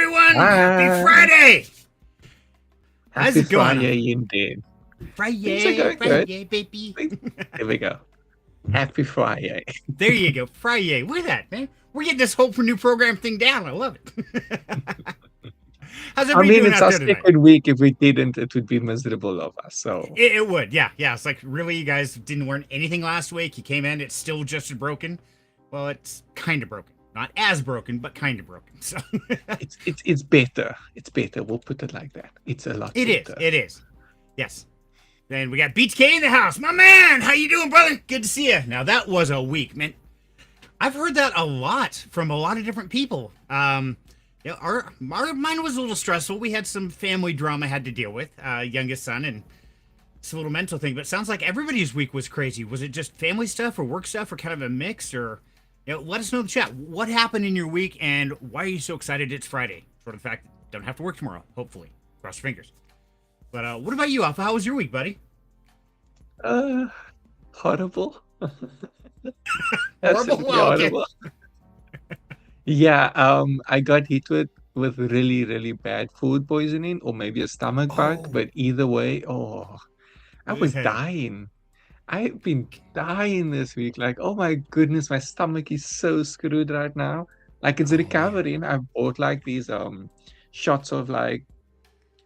everyone. Happy Hi. Friday. How's Happy it going? Friday indeed. Things are Friday, going good. Friday, baby. There we go. Happy Friday. There you go. Friday. Look at that, man. We're getting this hope for new program thing down. I love it. How's I everybody mean, doing it's out our there tonight? second week. If we didn't, it would be miserable of us. So, It would. Yeah. Yeah. It's like, really, you guys didn't learn anything last week. You came in, it's still just as broken. Well, it's kind of broken. Not as broken, but kind of broken. So it's better. It's better. We'll put it like that. It's a lot it is. better. It is. Yes. Then we got Beats K in the house. My man, how you doing, brother? Good to see you. Now, that was a week, man. I've heard that a lot from a lot of different people. Yeah, mine was a little stressful. We had some family drama I had to deal with, youngest son, and it's a little mental thing. But it sounds like everybody's week was crazy. Was it just family stuff or work stuff or kind of a mix? Or, let us know in the chat. What happened in your week and why are you so excited it's Friday? For the fact that you don't have to work tomorrow, hopefully. Cross your fingers. But what about you, Alpha? How was your week, buddy? Horrible. Horrible? Absolutely Well, okay. horrible. Yeah. I got hit with really, really bad food poisoning or maybe a stomach bug. Oh, But either way, I was okay. dying. I've been dying this week. Like, oh my goodness, my stomach is so screwed right now. Like it's Oh, man. recovering. I've bought like these shots of like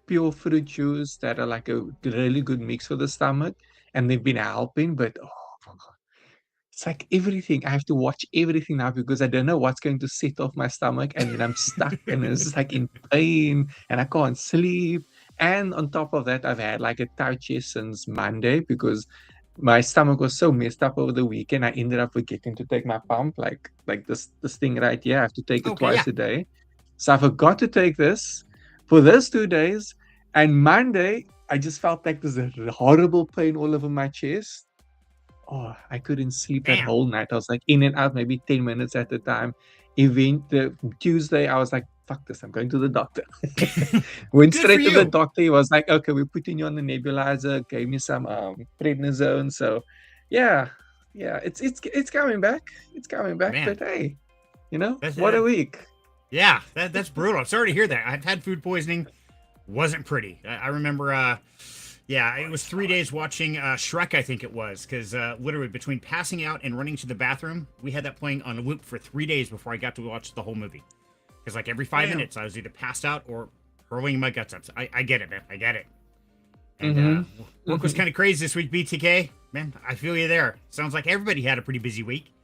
pure fruit juice that are like a really good mix for the stomach, and they've been helping. But my God, it's like everything. I have to watch everything now because I don't know what's going to set off my stomach, and then I'm stuck and it's just like in pain and I can't sleep. And on top of that, I've had like a tight chest since Monday because my stomach was so messed up over the weekend. I ended up forgetting to take my pump, like this thing right here. I have to take it Okay, yeah. twice a day. So I forgot to take this for those 2 days. And Monday, I just felt like there's a horrible pain all over my chest. Oh, I couldn't sleep that Damn. whole night. I was like in and out maybe 10 minutes at a time. Even the Tuesday, I was like, fuck this, I'm going to the doctor. Went Good for straight to the you. doctor. He was like, okay, we're putting you on the nebulizer, gave me some prednisone. So yeah, it's coming back. It's coming back. Man, But hey, that's what a week. yeah, that's brutal. I'm sorry to hear that. I've had food poisoning. Wasn't pretty. I remember, yeah, it was 3 days watching Shrek, I think it was, because literally between passing out and running to the bathroom, we had that playing on a loop for 3 days before I got to watch the whole movie. Because like every 5 minutes, I was either passed out or hurling my guts up. So I get it, man. I get it. And work was kind of crazy this week, BTK. Man, I feel you there. Sounds like everybody had a pretty busy week.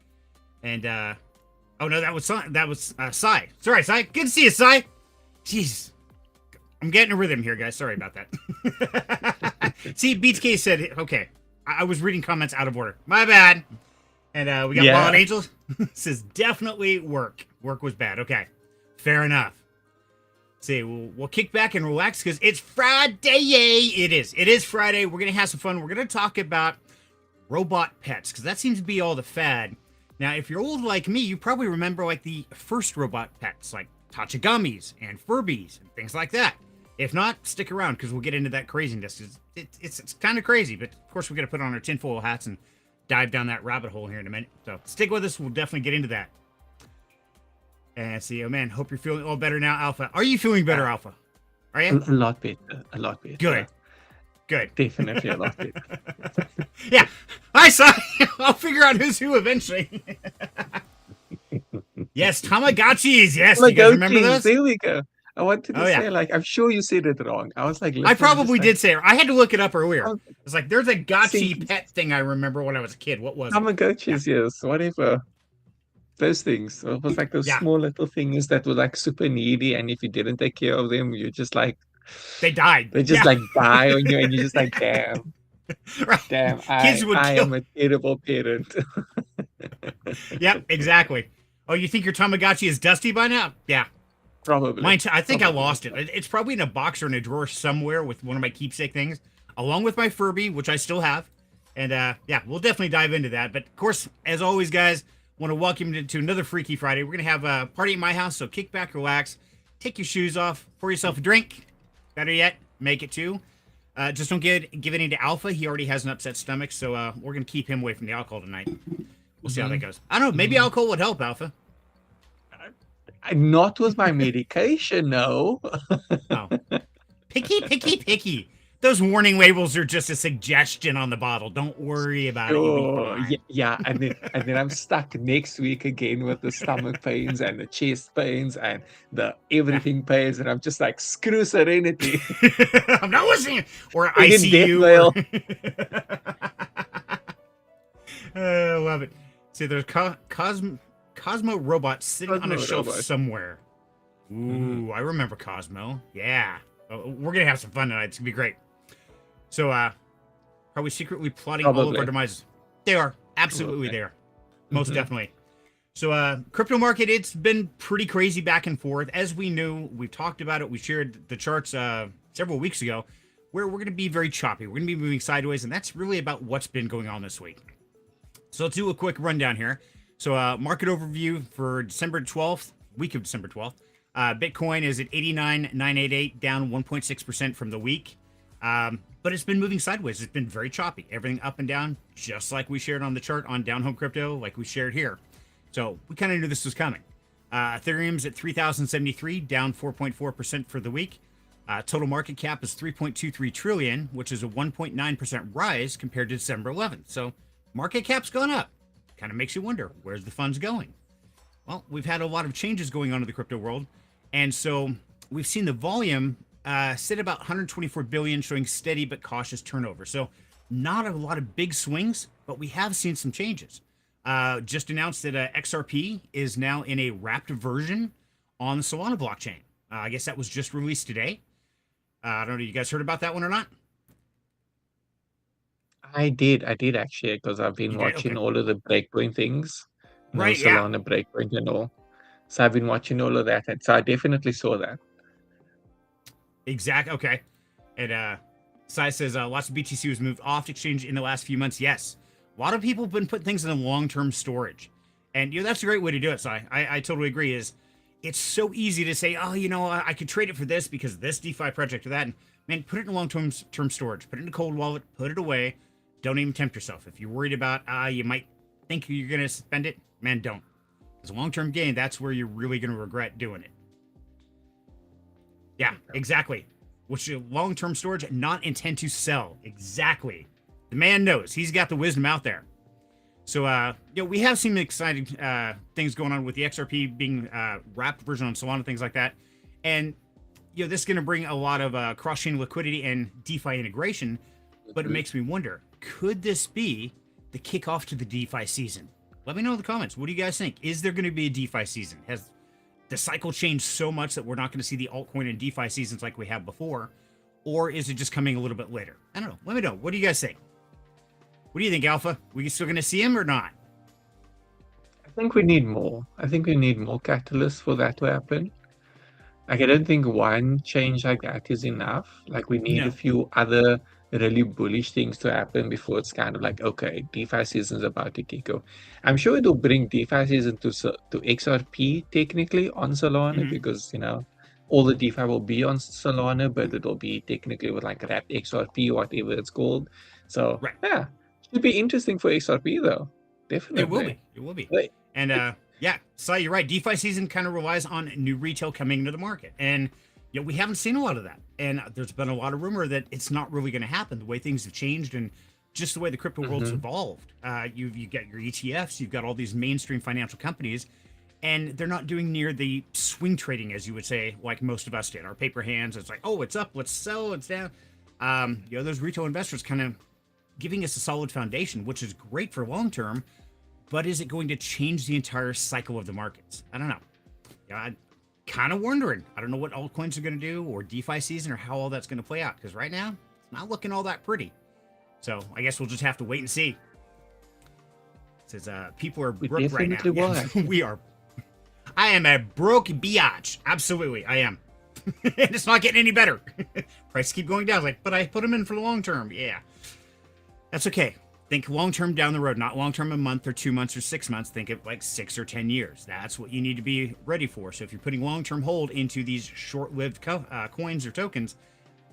And, oh no, that was Sai. Sorry, Sai. Good to see you, Sai. Jeez. I'm getting a rhythm here, guys. Sorry about that. See, BTK said, okay, I was reading comments out of order. My bad. And we got Yeah. Wild Angel. Says, definitely work. Work was bad. Okay. Fair enough. See, we'll kick back and relax because it's Friday. Yay! It is. It is Friday. We're going to have some fun. We're going to talk about robot pets because that seems to be all the fad. Now, if you're old like me, you probably remember like the first robot pets, like Tachigummies and Furbies and things like that. If not, stick around because we'll get into that craziness. It's kind of crazy, but of course we're going to put on our tinfoil hats and dive down that rabbit hole here in a minute. So stick with us. We'll definitely get into that. And see, oh man, hope you're feeling all better now, Alpha. Are you feeling better, Alpha? Are you? A lot better. A lot better. Good. Good. Definitely a lot better. Yeah. I saw. I'll figure out who's who eventually. Yes, Tamagotchis. Yes, you guys remember those? There we go. I wanted to Oh, yeah. say, like, I'm sure you said it wrong. I was like, I probably did like, say it. I had to look it up earlier. Oh, It's like there's a Gotchi see, pet thing I remember when I was a kid. What was it? Tamagotchis, yes, whatever. Those things. It was like those Yeah, small little things that were like super needy, and if you didn't take care of them, you just like they died. they just Yeah, like die on you, and you're just like, right. damn, Kids would I kill. am a terrible parent. Yep, exactly. Oh, you think your Tamagotchi is dusty by now? Yeah. Probably. Mine, I think I Probably. lost it. It's probably in a box or in a drawer somewhere with one of my keepsake things, along with my Furby, which I still have. And yeah, we'll definitely dive into that. But of course, as always, guys, want to welcome you to another Freaky Friday. We're gonna have a party at my house, so kick back, relax, take your shoes off, pour yourself a drink. Better yet, make it two. Just don't give any to Alpha. He already has an upset stomach, so we're gonna keep him away from the alcohol tonight. We'll see how that goes. I don't know. Maybe alcohol would help, Alpha. Not with my medication, no. Oh, picky, picky, picky. Those warning labels are just a suggestion on the bottle. Don't worry about it. You'll be Oh, yeah, fine. yeah, and then I'm stuck next week again with the stomach pains and the chest pains and the Yeah. everything pains, and I'm just like, screw Serenity. I'm not listening. Or Friggin' death ICU. Or rail. I love it. See, there's Cosmo robot sitting on a Cosmo shelf robot. somewhere. Mhm. Ooh, I remember Cosmo. Yeah. We're going to have some fun tonight. It's going to be great. So, are we secretly plotting all of our Probably. demises? They are. Absolutely, Probably. they are. Most Mhm. definitely. So, crypto market, it's been pretty crazy back and forth. As we knew, we've talked about it. We shared the charts several weeks ago, where we're going to be very choppy. We're going to be moving sideways, and that's really about what's been going on this week. So let's do a quick rundown here. So, market overview for December 12th, week of December 12th. Bitcoin is at 89,988, down 1.6% from the week. But it's been moving sideways. It's been very choppy. Everything up and down, just like we shared on the chart on Down Home Crypto, like we shared here. So we kind of knew this was coming. Ethereum's at 3,073, down 4.4% for the week. Total market cap is 3.23 trillion, which is a 1.9% rise compared to December 11th. So market cap's gone up. Kind of makes you wonder, where's the funds going? Well, we've had a lot of changes going on in the crypto world. And so we've seen the volume sit about 124 billion, showing steady but cautious turnover. So not a lot of big swings, but we have seen some changes. Just announced that XRP is now in a wrapped version on the Solana blockchain. I guess that was just released today. I don't know. You guys heard about that one or not? I did actually, because I've You been did? watching Okay. all of the Breakpoint things, Right. Yeah. Solana Breakpoint and all. So I've been watching all of that, and so I definitely saw that. Exact. Okay. And Sai says lots of BTC was moved off exchange in the last few months. Yes, a lot of people have been putting things in a long-term storage, and that's a great way to do it. Sai, I totally agree. Is it's so easy to say, oh, I could trade it for this because this DeFi project or that. And man, put it in long-term storage. Put it in a cold wallet. Put it away. Don't even tempt yourself. If you're worried about you might think you're gonna spend it, man, don't. Because long-term gain, that's where you're really gonna regret doing it. Yeah, exactly. Which long-term storage, not intend to sell. Exactly. The man knows. He's got the wisdom out there. So, we have some exciting things going on with the XRP being wrapped version on Solana, things like that. And, this is going to bring a lot of cross-chain liquidity and DeFi integration. But it Mhm. makes me wonder, could this be the kickoff to the DeFi season? Let me know in the comments. What do you guys think? Is there going to be a DeFi season? Has the cycle changed so much that we're not going to see the altcoin and DeFi seasons like we have before? Or is it just coming a little bit later? I don't know. Let me know. What do you guys think? What do you think, Alpha? We still going to see him or not? I think we need more. I think we need more catalysts for that to happen. Like, I don't think one change like that is enough. Like, we need a No. few other really bullish things to happen before it's kind of like, okay, DeFi season's about to kick off. I'm sure it'll bring DeFi season to XRP technically on Solana, Mm-hmm. because, all the DeFi will be on Solana, but it'll be technically with like wrapped XRP, whatever it's called. So, Right. yeah, should be interesting for XRP though. It will Definitely. be. It will be. But And yeah, so you're right. DeFi season kind of relies on new retail coming into the market, and we haven't seen a lot of that. And there's been a lot of rumor that it's not really going to happen. The way things have changed, and just the way the crypto world's mhm, evolved. You got your ETFs, you've got all these mainstream financial companies, and they're not doing near the swing trading, as you would say, like most of us did. Our paper hands, it's like, oh, it's up, let's sell, it's down. Those retail investors kind of giving us a solid foundation, which is great for long term, but is it going to change the entire cycle of the markets? I don't know. I'm kind of wondering. I don't know what altcoins are going to do or DeFi season or how all that's going to play out, because right now it's not looking all that pretty. So I guess we'll just have to wait and see. It says people are we broke right now. definitely will. Yes, we are. I am a broke biatch. Absolutely, I am. And it's not getting any better. Prices keep going down. Like, but I put them in for the long term. Yeah, that's okay. Think long term down the road, not long term a month or 2 months or 6 months. Think of like 6 or 10 years. That's what you need to be ready for. So if you're putting long term hold into these short lived coins or tokens,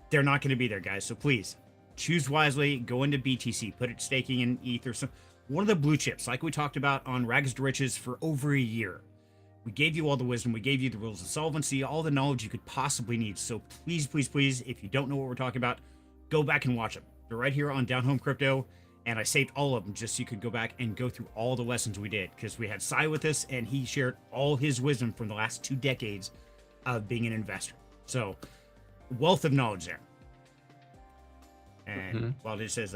they're not going to be there, guys. So please choose wisely. Go into BTC. Put it staking in ETH or some one of the blue chips, like we talked about on Rags to Riches for over a year. We gave you all the wisdom. We gave you the rules of solvency, all the knowledge you could possibly need. So please, please, please, if you don't know what we're talking about, go back and watch them. They're right here on Down Home Crypto, and I saved all of them just so you could go back and go through all the lessons we did, because we had Sai with us, and he shared all his wisdom from the last 2 decades of being an investor. So, wealth of knowledge there. And Wild Angel says,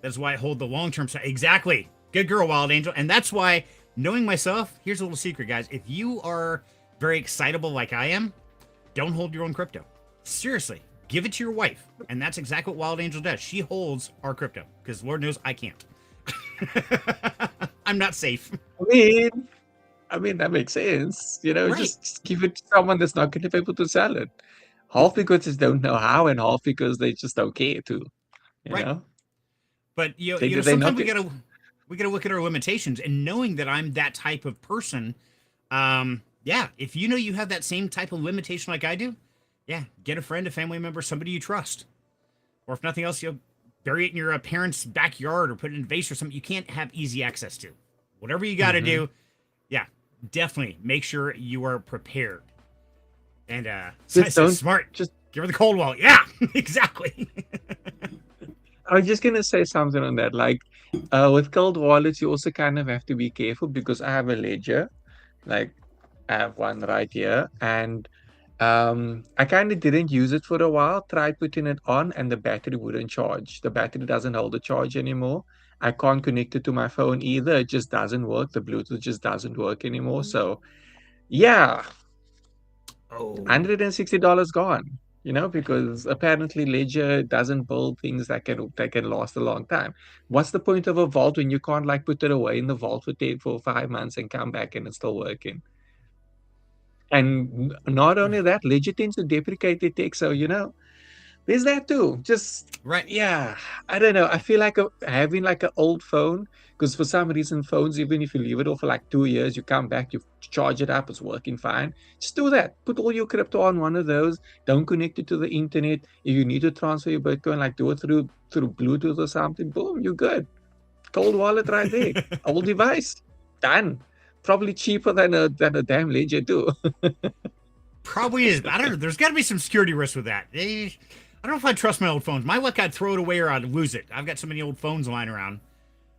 that's why I hold the long-term side. Exactly. Good girl, Wild Angel. And that's why, knowing myself, here's a little secret, guys. If you are very excitable like I am, don't hold your own crypto. Seriously. Give it to your wife. And that's exactly what Wild Angel does. She holds our crypto, because Lord knows I can't. I'm not safe. I mean, that makes sense. You know, Right. just give it to someone that's not going to be able to sell it. Half because they don't know how, and half because they just don't care to. You know? But you They- know, they sometimes not we gotta look at our limitations, and knowing that I'm that type of person. Yeah, if you know you have that same type of limitation like I do, yeah, get a friend, a family member, somebody you trust, or if nothing else, you'll bury it in your parents' backyard or put it in a vase or something you can't have easy access to. Whatever you got to do, yeah, definitely make sure you are prepared. And Just don't- smart. just- give her the cold wallet. Yeah, exactly. I was just gonna say something on that. Like, with cold wallets, you also kind of have to be careful because I have a ledger. Like, I have one right here, and I kind of didn't use it for a while. Tried putting it on, and the battery wouldn't charge. The battery doesn't hold the charge anymore. I can't connect it to my phone either. It just doesn't work. The Bluetooth just doesn't work anymore. So, yeah, Oh, $160 gone. You know, because apparently Ledger doesn't build things that can last a long time. What's the point of a vault when you can't like put it away in the vault for 5 months and come back and it's still working? And not only that, Ledger tends to deprecate the tech, so you know, there's that too. Just right. yeah, I don't know. I feel like having like an old phone, because for some reason phones, even if you leave it off for like 2 years, you come back, you charge it up, it's working fine. Just do that. Put all your crypto on one of those. Don't connect it to the internet. If you need to transfer your Bitcoin, like do it through Bluetooth or something. Boom, you're good. Cold wallet right there. Old device. Done. Probably cheaper than a damn Ledger too. Probably is. But I don't know. There's got to be some security risk with that. I don't know if I'd trust my old phones. My luck, I'd throw it away or I'd lose it. I've got so many old phones lying around.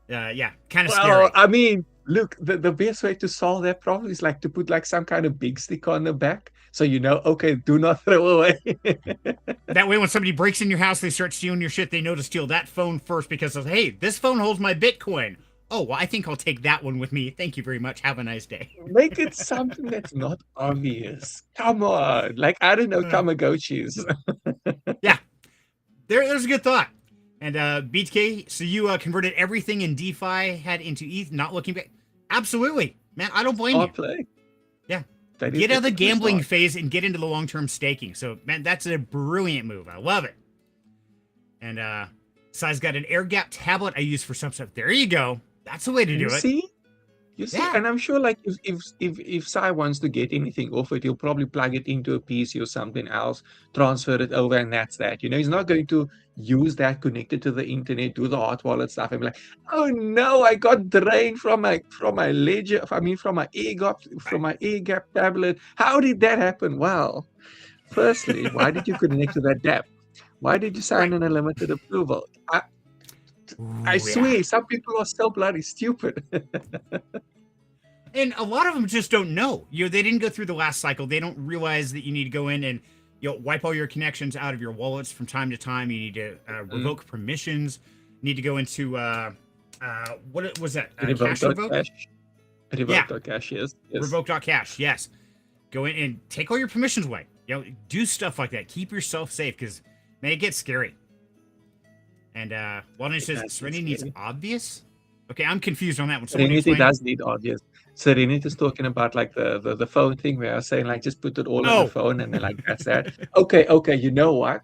Yeah, kind of scary. Well, I mean, look, the best way to solve that problem is like to put like some kind of big stick on the back, so you know, okay, do not throw away. That way, when somebody breaks in your house, they start stealing your shit, they know to steal that phone first because of, hey, this phone holds my Bitcoin. Oh, well, I think I'll take that one with me. Thank you very much. Have a nice day. Make it something that's not obvious. Come on, like I don't know, Tamagotchis. Yeah, there's a good thought. And BTK, so you converted everything in DeFi, had into ETH, not looking back. Absolutely, man. I don't blame Smart you. play. Yeah. That is Get out of the definitely gambling smart. phase and get into the long-term staking. So, man, that's a brilliant move. I love it. And Sai's got an air gap tablet I use for some stuff. There you go. That's the way to do You it. see? You see, Yeah. and I'm sure like if Sai wants to get anything off it, he'll probably plug it into a PC or something else, transfer it over, and that's that. You know, he's not going to use that connected to the internet, do the hot wallet stuff, and be like, oh no, I got drained from my ledger, I mean from my air gap tablet. How did that happen? Well, firstly, why did you connect to that dApp? Why did you sign an unlimited approval? I Ooh, swear, some people are so bloody stupid. And a lot of them just don't know. They didn't go through the last cycle. They don't realize that you need to go in and wipe all your connections out of your wallets from time to time. You need to revoke permissions. You need to go into what was that? Cache revoke? Revoke.cache, yes. Revoke.cache, yes. Go in and take all your permissions away. Do stuff like that. Keep yourself safe because, man, it gets scary. And Walden says Serenity needs obvious. Okay, I'm confused on that one. Serenity does need obvious. Serenity is talking about like the phone thing where I was saying like just put it all on the phone and then like that's that. Okay, you know what?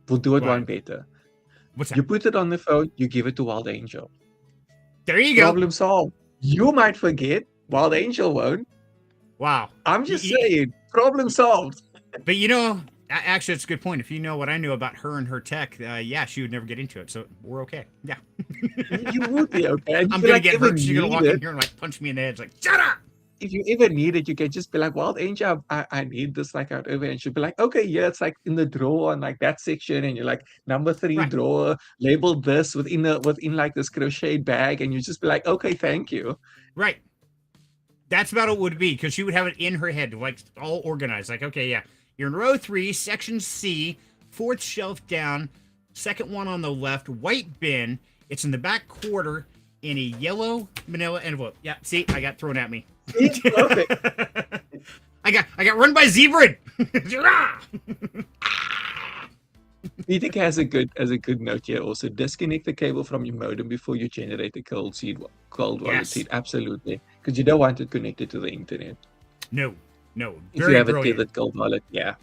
We'll do it one better. What's that? You put it on the phone, you give it to Wild Angel. There you go. Problem solved. You might forget, Wild Angel won't. Wow. I'm just saying, problem solved. But actually, it's a good point. If you know what I knew about her and her tech, yeah, she would never get into it. So we're okay. Yeah. You would be okay. I'm going to get hurt. She's going to walk in here and like punch me in the head. It's like, shut up. if you ever need it, you can just be like, "Wild Angel, I need this like out over," and she'll be like, "Okay, yeah, it's like in the drawer on like that section," and you're like, "Number 3 Right, drawer, label this within like this crocheted bag," and you just be like, "Okay, thank you." right. That's about what it would be because she would have it in her head, like all organized. Like, okay, yeah, you're in row 3, section C, 4th shelf down, second one on the left, white bin. It's in the back quarter in a yellow manila envelope. Yeah, see, I got thrown at me. See? Perfect. I got run by zebra. Meetic has a good note here also. Disconnect the cable from your modem before you generate the cold wallet Yes. seed. Absolutely. Because you don't want it connected to the internet. No, no. If Very you have a brilliant. tethered cold wallet, yeah.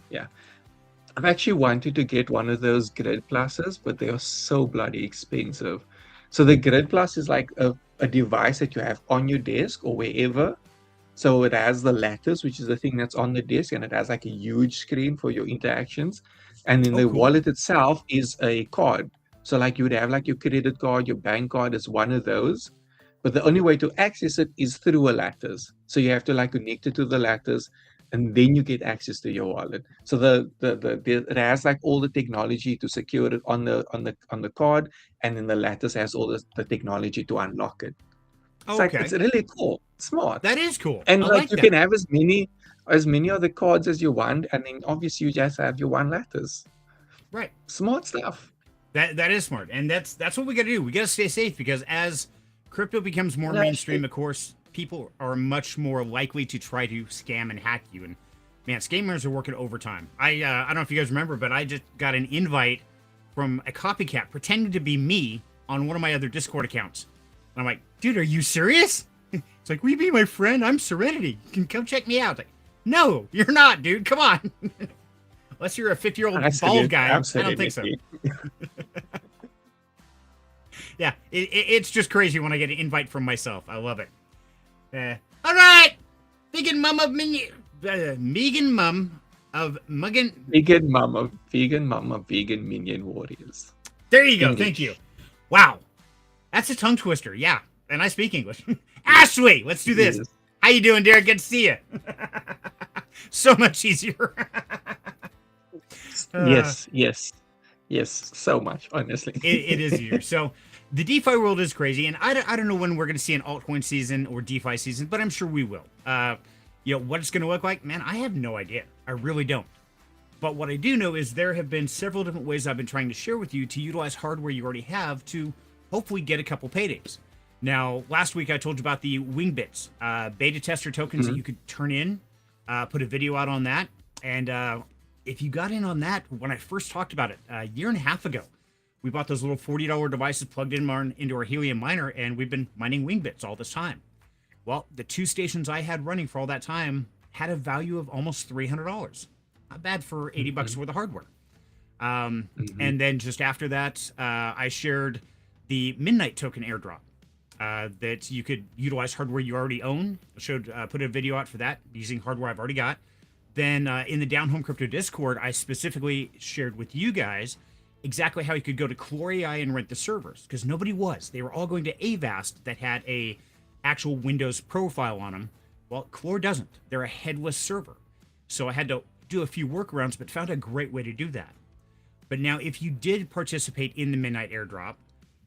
I've actually wanted to get one of those Grid Pluses, but they are so bloody expensive. So the Grid Plus is like a device that you have on your desk or wherever. So it has the lattice, which is the thing that's on the desk, and it has like a huge screen for your interactions. And then Oh, the cool. wallet itself is a card. So like you would have like your credit card, your bank card is one of those. But the only way to access it is through a lattice. So you have to like connect it to the lattice, and then you get access to your wallet. So it has like all the technology to secure it on the card, and then the lattice has all the technology to unlock it. It's Oh, like it's okay. really cool, smart. That is cool. And I like like you that. can have as many of the cards as you want, and then obviously you just have your one lattice. Right. Smart stuff. That is smart, and that's what we got to do. We got to stay safe because as crypto becomes more That's mainstream, of course, people are much more likely to try to scam and hack you. And man, scammers are working overtime. I don't know if you guys remember, but I just got an invite from a copycat pretending to be me on one of my other Discord accounts. And I'm like, dude, are you serious? It's like, will you be my friend? I'm Serenity. You can come check me out. Like, no, you're not, dude. Come on. Unless you're a 50-year-old bald guy, I don't think so. Yeah, it's just crazy when I get an invite from myself. I love it. All right, vegan mum of vegan mum of Muggin. Vegan mama, vegan minion warriors. There you go. English. Thank you. Wow, that's a tongue twister. Yeah, and I speak English. Ashley, let's do this. Yes. How you doing, Derek? Good to see you. So much easier. Yes. So much, honestly. It is easier. So the DeFi world is crazy, and I don't know when we're going to see an altcoin season or DeFi season, but I'm sure we will. What it's going to look like, man, I have no idea. I really don't. But what I do know is there have been several different ways I've been trying to share with you to utilize hardware you already have to hopefully get a couple paydays. Now, last week I told you about the Wingbits beta tester tokens that you could turn in, put a video out on that, and if you got in on that when I first talked about it a year and a half ago, we bought those little $40 devices plugged into our Helium miner, and we've been mining Wingbits all this time. Well, the 2 stations I had running for all that time had a value of almost $300. Not bad for 80 bucks worth of hardware. And then just after that, I shared the Midnight token airdrop that you could utilize hardware you already own. Put a video out for that using hardware I've already got. Then in the Down Home Crypto Discord, I specifically shared with you guys exactly how you could go to Clore AI and rent the servers, because nobody was. They were all going to Avast that had a actual Windows profile on them. Well, Clore doesn't. They're a headless server. So I had to do a few workarounds, but found a great way to do that. But now, if you did participate in the Midnight airdrop,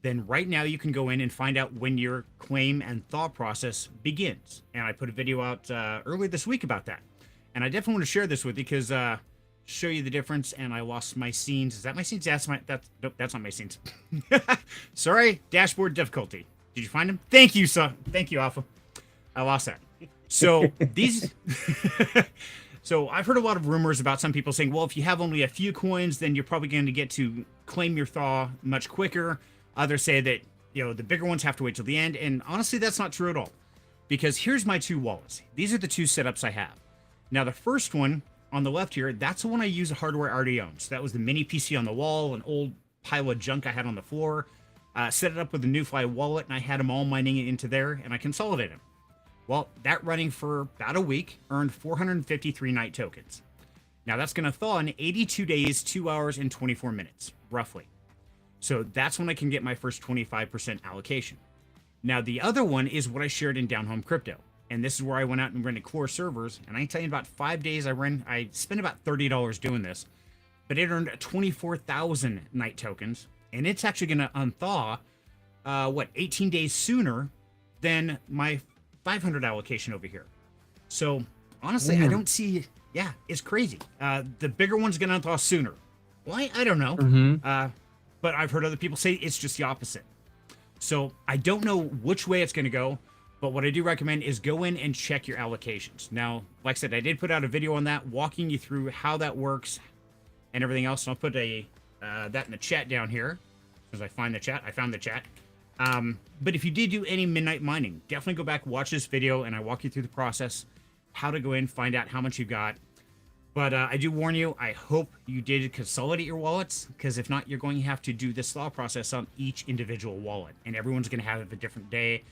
then right now you can go in and find out when your claim and thaw process begins. And I put a video out earlier this week about that. And I definitely want to share this with you because show you the difference. And I lost my scenes. Is that my scenes? Nope, that's not my scenes. Sorry, dashboard difficulty. Did you find them? Thank you, Thank you, Alpha. I lost that. So these. So I've heard a lot of rumors about some people saying, well, if you have only a few coins, then you're probably going to get to claim your thaw much quicker. Others say that the bigger ones have to wait till the end. And honestly, that's not true at all. Because here's my 2 wallets. These are the 2 setups I have. Now, the first one on the left here, that's the one I use hardware I already own. So that was the mini PC on the wall, an old pile of junk I had on the floor. Set it up with a NewFly wallet, and I had them all mining it into there, and I consolidated them. Well, that running for about a week earned 453 night tokens. Now, that's going to thaw in 82 days, 2 hours, and 24 minutes, roughly. So that's when I can get my first 25% allocation. Now, the other one is what I shared in Down Home Crypto. and this is where I went out and rented core servers. And I can tell you, in about 5 days, I spent about $30 doing this, but it earned 24,000 night tokens, and it's actually going to unthaw 18 days sooner than my 500 allocation over here. So honestly, I don't see. Yeah, it's crazy. The bigger one's going to unthaw sooner. Why? I don't know. But I've heard other people say it's just the opposite. So I don't know which way it's going to go. But what I do recommend is go in and check your allocations. Now, like I said, I did put out a video on that, walking you through how that works and everything else. And I'll put that in the chat down here, as I find the chat. I found the chat. But if you did do any midnight mining, definitely go back, watch this video, and I walk you through the process, how to go in, find out how much you got. But I do warn you, I hope you did consolidate your wallets, because if not, you're going to have to do this law process on each individual wallet, and everyone's going to have a different day.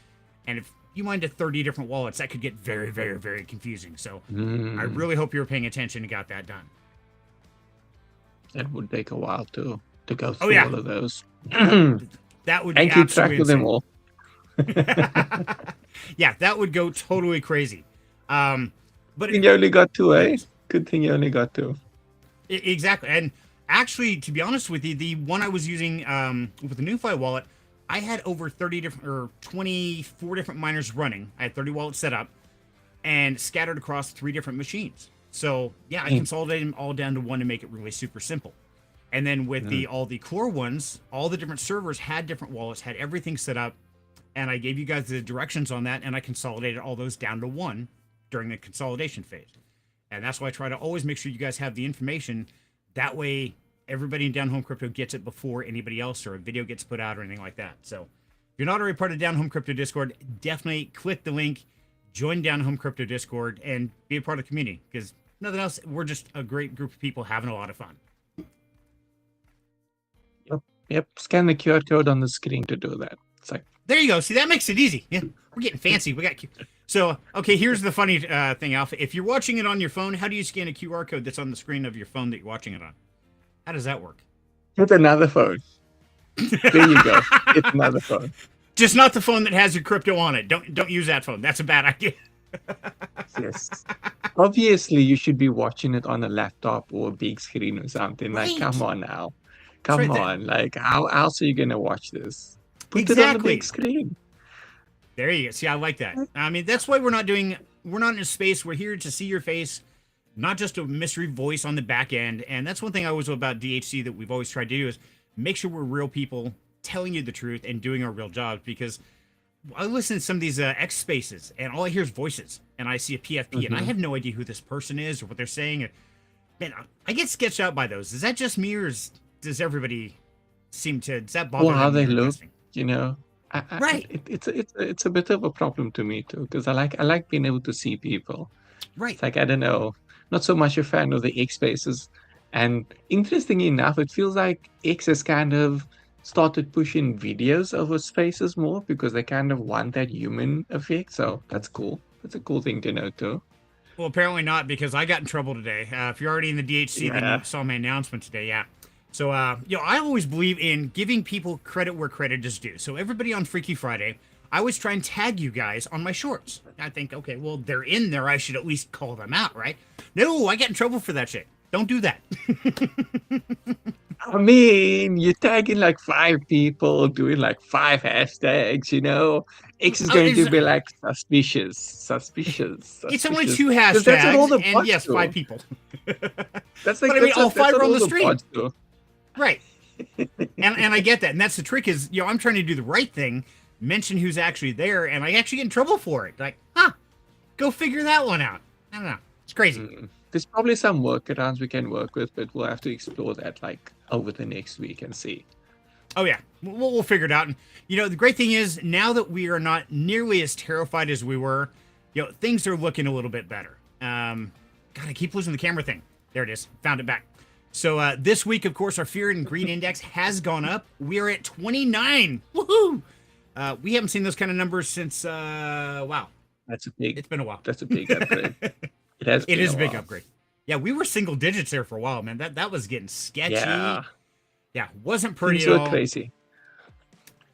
And if you mind 30 different wallets, that could get very, very, very confusing. So I really hope you're paying attention and got that done. That would take a while to go through all of those. That would be and keep track of them all. Yeah, that would go totally crazy. But you only got two, eh? Good thing you only got two. Exactly. And actually, to be honest with you, the one I was using with the NuFi wallet, I had over 24 different miners running. I had 30 wallets set up and scattered across 3 different machines. So yeah, I consolidated them all down to one to make it really super simple. And then with all the core ones, all the different servers had different wallets, had everything set up, and I gave you guys the directions on that, and I consolidated all those down to one during the consolidation phase. And that's why I try to always make sure you guys have the information. That way, everybody in Down Home Crypto gets it before anybody else, or a video gets put out or anything like that. So if you're not already part of Down Home Crypto Discord, definitely click the link, join Down Home Crypto Discord, and be a part of the community, because nothing else, we're just a great group of people having a lot of fun. Yep. Scan the QR code on the screen to do that. It's like, there you go. See, that makes it easy. Yeah, we're getting fancy. We got so okay. Here's the funny thing, Alpha. If you're watching it on your phone, how do you scan a QR code that's on the screen of your phone that you're watching it on? How does that work? With another phone. There you go. It's another phone. Just not the phone that has your crypto on it. Don't use that phone. That's a bad idea. Yes. Obviously, you should be watching it on a laptop or a big screen or something. Like, come on now. Come on. Like, how else are you going to watch this? Put it on the big screen. There you go. See, I like that. I mean, that's why we're not in a space. We're here to see your face, not just a mystery voice on the back end. And that's one thing I always love about DHC that we've always tried to do is make sure we're real people telling you the truth and doing our real jobs. Because I listen to some of these X spaces and all I hear is voices, and I see a PFP and I have no idea who this person is or what they're saying. Man, I get sketched out by those. Is that just me, or does everybody seem to? Does that bother them? How they look, you know? Right. It's a bit of a problem to me too, because I like being able to see people. Right. It's like, I don't know, not so much a fan of the X spaces. And interestingly enough, it feels like X has kind of started pushing videos over spaces more because they kind of want that human effect. So that's cool. That's a cool thing to know too. Well, apparently not, because I got in trouble today. If you're already in the DHC, then you saw my announcement today. Yeah. So, I always believe in giving people credit where credit is due. So everybody on Freaky Friday, I always try and tag you guys on my shorts. I think, okay, well, they're in there. I should at least call them out, right? No, I get in trouble for that shit. Don't do that. I mean, you're tagging like 5 people, doing like 5 hashtags, you know? X is going to be like suspicious. It's only 2 hashtags, that's all the and yes, do. 5 people. That's like, but I mean, all 5 are on the stream. Right. and I get that. And that's the trick is, I'm trying to do the right thing, mention who's actually there, and I actually get in trouble for it. Like, go figure that one out. I don't know. It's crazy. There's probably some workarounds we can work with, but we'll have to explore that like over the next week and see. Oh, yeah. We'll figure it out. And, the great thing is, now that we are not nearly as terrified as we were, things are looking a little bit better. God, I keep losing the camera thing. There it is. Found it back. So this week, of course, our Fear and Greed Index has gone up. We are at 29. Woohoo! We haven't seen those kind of numbers since, wow. It's been a while. That's a big upgrade. It is a big upgrade. Yeah, we were single digits there for a while, man. That was getting sketchy. Yeah, wasn't pretty at all. Crazy.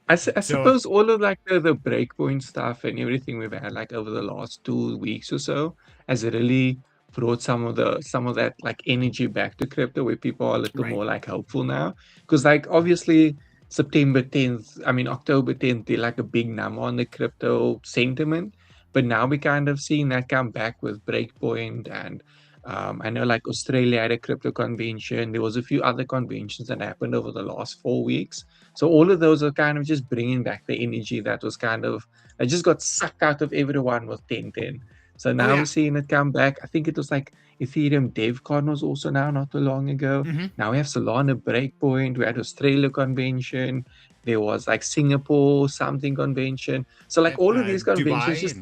I So suppose all of like the breakpoint stuff and everything we've had like over the last 2 weeks or so has really brought some of that like energy back to crypto where people are a little right, more like hopeful now. Because like obviously September 10th, I mean October 10th, they're like a big number on the crypto sentiment. But now we kind of seeing that come back with breakpoint and I know like Australia had a crypto convention. There was a few other conventions that happened over the last 4 weeks. So all of those are kind of just bringing back the energy that was kind of that just got sucked out of everyone with 1010. So oh now we're yeah, seeing it come back. I think it was like Ethereum DevCon was also now not too long ago. hmm Now we have Solana Breakpoint. We had Australia convention. There was like Singapore something convention. So like all of these conventions Dubai, just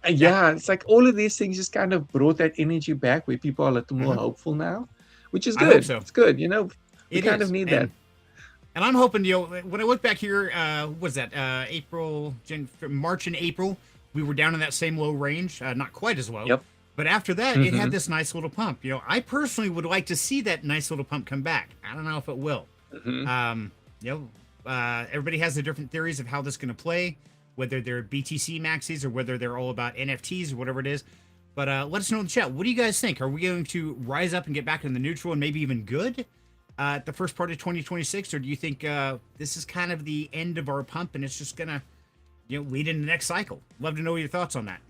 and yeah, yeah, it's like all of these things just kind of brought that energy back where people are a little more hmm hopeful now, which is I hope good. so. It's good. You know, we It kind of is, need that. and I'm hoping, when I look back here, was that March and April, we were down in that same low range, not quite as low, Yep. but after that, it Mm-hmm. had this nice little pump. I personally would like to see that nice little pump come back. I don't know if it will. Mm-hmm. Um, Everybody has the different theories of how this is going to play, whether they're BTC maxis or whether they're all about NFTs or whatever it is. But let us know in the chat. What do you guys think? Are we going to rise up and get back in the neutral and maybe even good at the first part of 2026, or do you think this is kind of the end of our pump and it's just gonna, lead into the next cycle? Love to know your thoughts on that.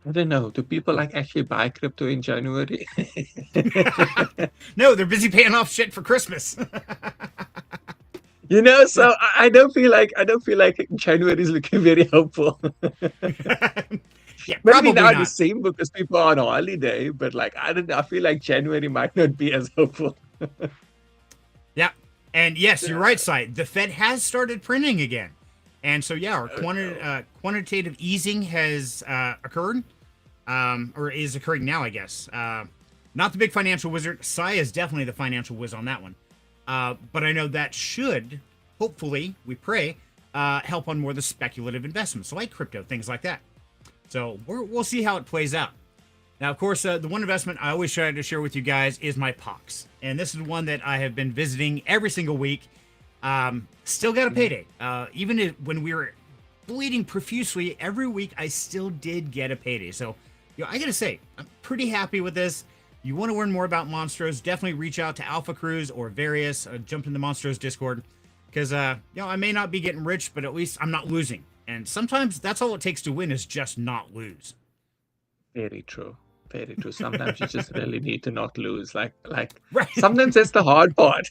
I don't know. Do people like actually buy crypto in January? No, they're busy paying off shit for Christmas. You know, so I don't feel like January is looking very hopeful. Yeah, Maybe probably now not. December because people are on holiday, but like I don't know. I feel like January might not be as hopeful. Yeah. And yes, you're Yeah. right, Site. The Fed has started printing again. And so, yeah, our Oh, no. quantitative easing has occurred, or is occurring now, I guess. Not the big financial wizard. Sai is definitely the financial whiz on that one. But I know that should, hopefully, we pray, help on more of the speculative investments, like crypto, things like that. So we'll see how it plays out. Now, of course, the one investment I always try to share with you guys is my Pox. And this is one that I have been visiting every single week. Still got a payday. When we were bleeding profusely every week, I still did get a payday. So, I got to say, I'm pretty happy with this. You want to learn more about Monstros, definitely reach out to Alpha Cruise or Various, jump in the Monstros Discord. Because, I may not be getting rich, but at least I'm not losing. And sometimes that's all it takes to win is just not lose. Very true. Very true. Sometimes you just really need to not lose. Like Right. sometimes that's the hard part.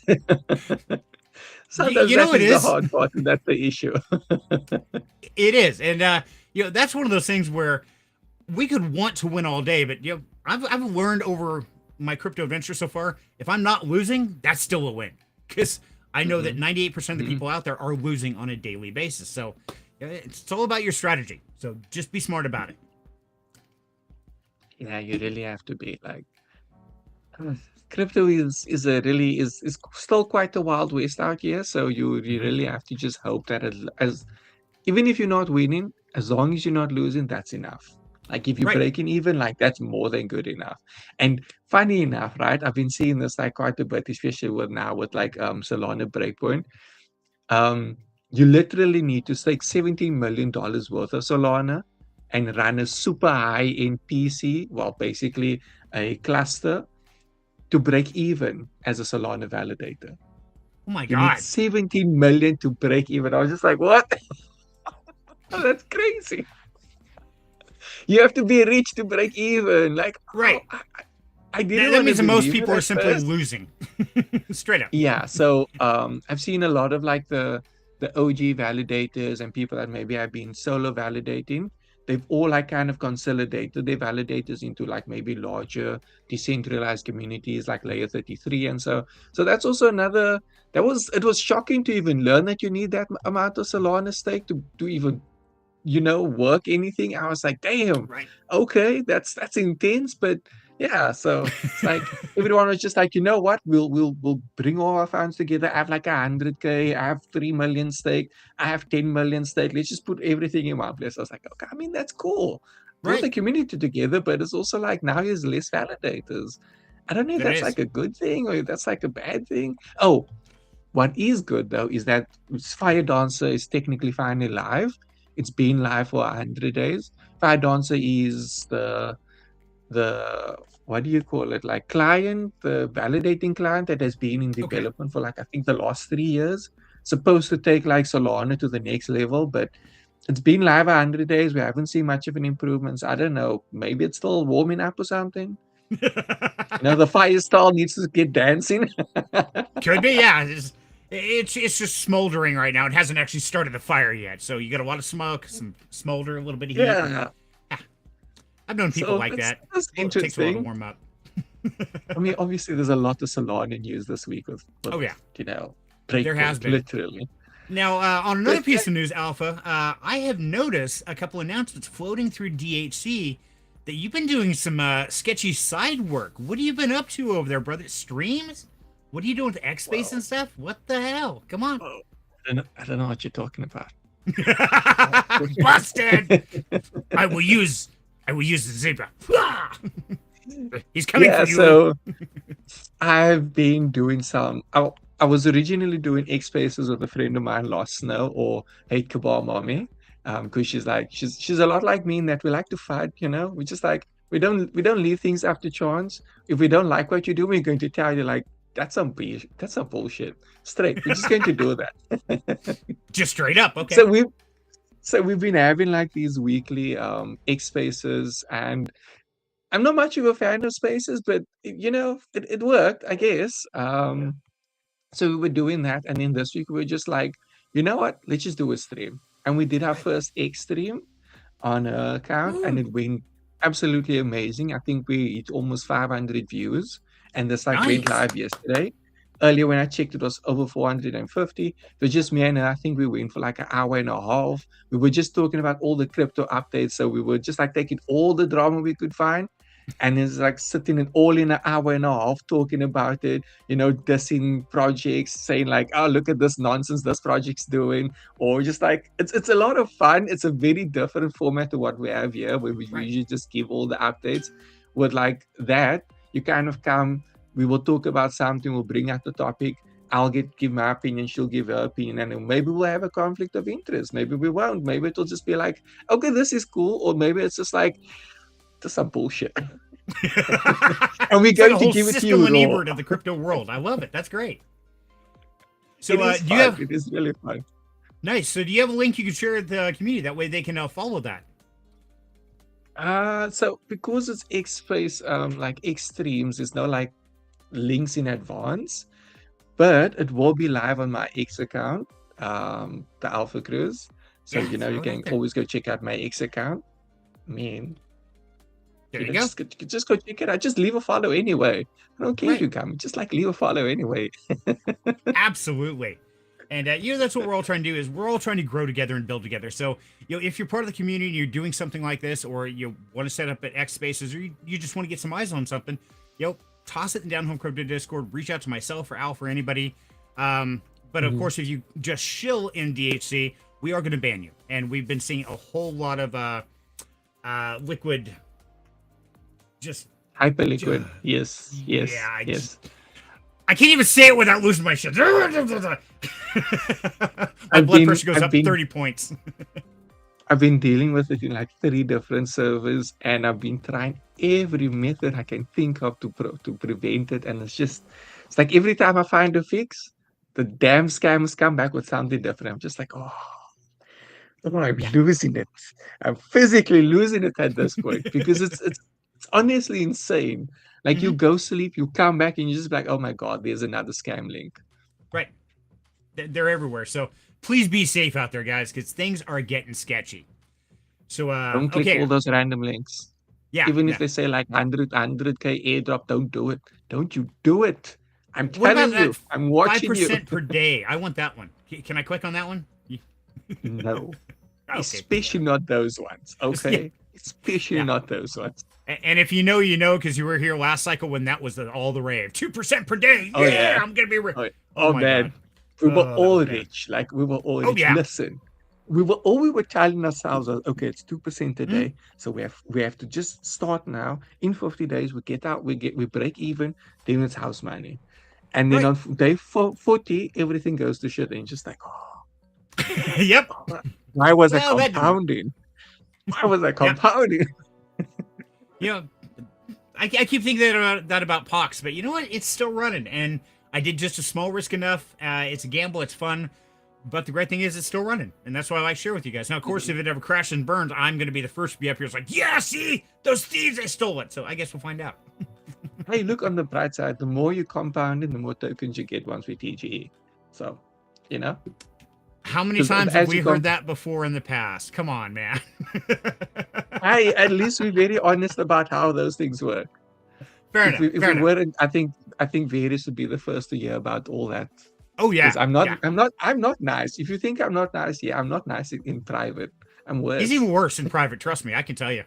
Sometimes It that is the is. hard part, and that's the issue. It is. And, that's one of those things where we could want to win all day, but, I've learned over my crypto adventure so far, if I'm not losing, that's still a win. Because I know that 98% of the people out there are losing on a daily basis. So it's all about your strategy. So just be smart about it. Yeah, you really have to be like crypto is a really is still quite a wild west out here. So you Mhm. really have to just hope that as even if you're not winning, as long as you're not losing, that's enough. Like if you're Right. breaking even, like that's more than good enough. And funny enough, right? I've been seeing this like quite a bit, especially with like Solana Breakpoint. Um, you literally need to stake $17 million worth of Solana and run a super high-end PC, well, basically a cluster to break even as a Solana validator. Oh my You need God. 17 million to break even. I was just like, what? Oh, that's crazy. You have to be rich to break even. Like, Right. I didn't That want to means that most believe it people are at simply first. losing. Straight up. Yeah, so I've seen a lot of like the OG validators and people that maybe have been solo validating. They've all like kind of consolidated their validators into like maybe larger decentralized communities like Layer 33 and so that's also another it was shocking to even learn that you need that amount of Solana stake to even work anything. I was like, damn, Right. okay, that's intense. But yeah, so it's like everyone was just like, you know what? We'll bring all our funds together. I have like 100K, I have 3 million stake, I have 10 million stake. Let's just put everything in one place. I was like, okay, I mean that's cool. Brought Right. the community together, but it's also like now there's less validators. I don't know if There that's is. like a good thing or if that's like a bad thing. Oh, what is good though is that Fire Dancer is technically finally live. It's been live for 100 days. Fire Dancer is the what do you call it? Like client, the validating client that has been in Okay. development for like I think the last 3 years. Supposed to take like Solana to the next level, but it's been live 100 days. We haven't seen much of an improvement. I don't know. Maybe it's still warming up or something. The fire style needs to get dancing. Could be, yeah. It's just smoldering right now. It hasn't actually started the fire yet. So you got a lot of smoke, some smolder, a little bit of heat. Yeah. I've known people So like that. that's It takes a while to interesting. warm up. I mean, obviously, there's a lot of Solana news this week with Oh yeah, there has Breakpoint, been. literally. Now, on another But piece of news, Alpha, I have noticed a couple announcements floating through DHC that you've been doing some sketchy side work. What have you been up to over there, brother? Streams? What are you doing with X-Space and well, stuff? What the hell? Come on. I don't know what you're talking about. Busted! I will use the zebra. He's coming Yeah, for you. so I've been doing some. I was originally doing X Spaces with a friend of mine, Lost Snow, or Hate Kabar Mommy, because she's a lot like me in that we like to fight. We just like we don't leave things up to chance. If we don't like what you do, we're going to tell you like that's some bullshit. Straight, we're just going to do that. Just straight up. Okay. So we've been having like these weekly X Spaces, and I'm not much of a fan of Spaces, but it worked, I guess. So we were doing that, and then this week we were just like, you know what? Let's just do a stream. And we did our Right. first X stream on her account, and Woo. it went absolutely amazing. I think we hit almost 500 views, and this like went Nice. live yesterday. Earlier when I checked, it was over 450. It was just me and her. I think we went for like an hour and a half. We were just talking about all the crypto updates. So we were just like taking all the drama we could find. And it's like sitting in an hour and a half talking about it, dissing projects, saying like, oh, look at this nonsense this project's doing, or just like it's a lot of fun. It's a very different format to what we have here, where we Right. usually just give all the updates. With like that, you kind of come, we will talk about something, we'll bring out the topic. I'll give my opinion, she'll give her opinion, and then maybe we'll have a conflict of interest. Maybe we won't. Maybe it'll just be like, okay, this is cool, or maybe it's just like, this is some bullshit. And we're It's like going a to whole give it to Siskel you and raw. Ebert of the crypto world. I love it. That's great. So, It is do you fun. have It is really fun. nice? So, do you have a link you can share with the community? That way, they can follow that. So because it's X Space, like X streams, there's no like links in advance, but it will be live on my X account, the Alpha Cruise. So Yeah, you throw it can out there. always go check out my X account. I mean, There you go. just go check it out. Just leave a follow anyway. I don't care if Right. you come. Just like leave a follow anyway. Absolutely. And that's what we're all trying to do is we're all trying to grow together and build together. So, if you're part of the community and you're doing something like this, or you want to set up at X Spaces, or you just want to get some eyes on something, toss it in Down Home Crypto Discord. Reach out to myself or Alf or anybody. But of Mhm. course, if you just shill in DHC, we are going to ban you. And we've been seeing a whole lot of liquid, just Hyperliquid. Yes, yeah. yes, yes. I can't even say it without losing my shit. My I've blood been pressure goes I've up been 30 points. I've been dealing with it in like 3 different servers, and I've been trying every method I can think of to prevent it. And it's like every time I find a fix, the damn scammers come back with something different. I'm just like, I'm Yeah. losing it. I'm physically losing it at this point because it's honestly insane. Like you Hmm. go sleep, you come back, and you're just like, oh my god, there's another scam link. Right. They're everywhere. So please be safe out there, guys, because things are getting sketchy. So, Don't click okay. all those random links. Yeah. Even if Yeah. they say like 100K airdrop, don't do it. Don't you do it. I'm What about telling that you, I'm watching you. 5% per day? I want that one. Can I click on that one? No, Okay. especially not those ones. Yeah. Okay, especially Yeah. not those ones. And if you know, you know, because you were here last cycle when that was all the rave. 2% per day. Oh Yeah, yeah. I'm gonna be rich. Oh, Oh oh my god. man, we were Oh, that all was bad. rich. Like we were all Oh rich. yeah. Listen, we were telling ourselves, okay, it's 2% a Mhm. day, so we have to just start now. In 50 days, we break even. Then it's house money. And then Right. on day 40, everything goes to shit. And you're just like, oh, Yep. why was I Well, that didn't work. compounding? Why was I Yep. compounding? You know, I keep thinking that about Pox, but you know what? It's still running, and I did just a small risk enough. It's a gamble. It's fun. But the great thing is, it's still running, and that's why I like to share with you guys. Now, of course, if it ever crashes and burns, I'm going to be the first to be up here. It's like, yeah, see, those thieves, they stole it. So I guess we'll find out. Hey, look on the bright side. The more you compound it, the more tokens you get once we TGE. So, you know. How many 'Cause times have as we you heard that before in the past? Come on, man. Hey, at least we're very honest about how those things work. Fair If enough. we Fair enough. weren't, I think Varys would be the first to hear about all that. Oh yeah. Because I'm not Yeah. I'm not nice. If you think I'm not nice, yeah, I'm not nice in private. I'm worse. He's even worse in private. Trust me, I can tell you.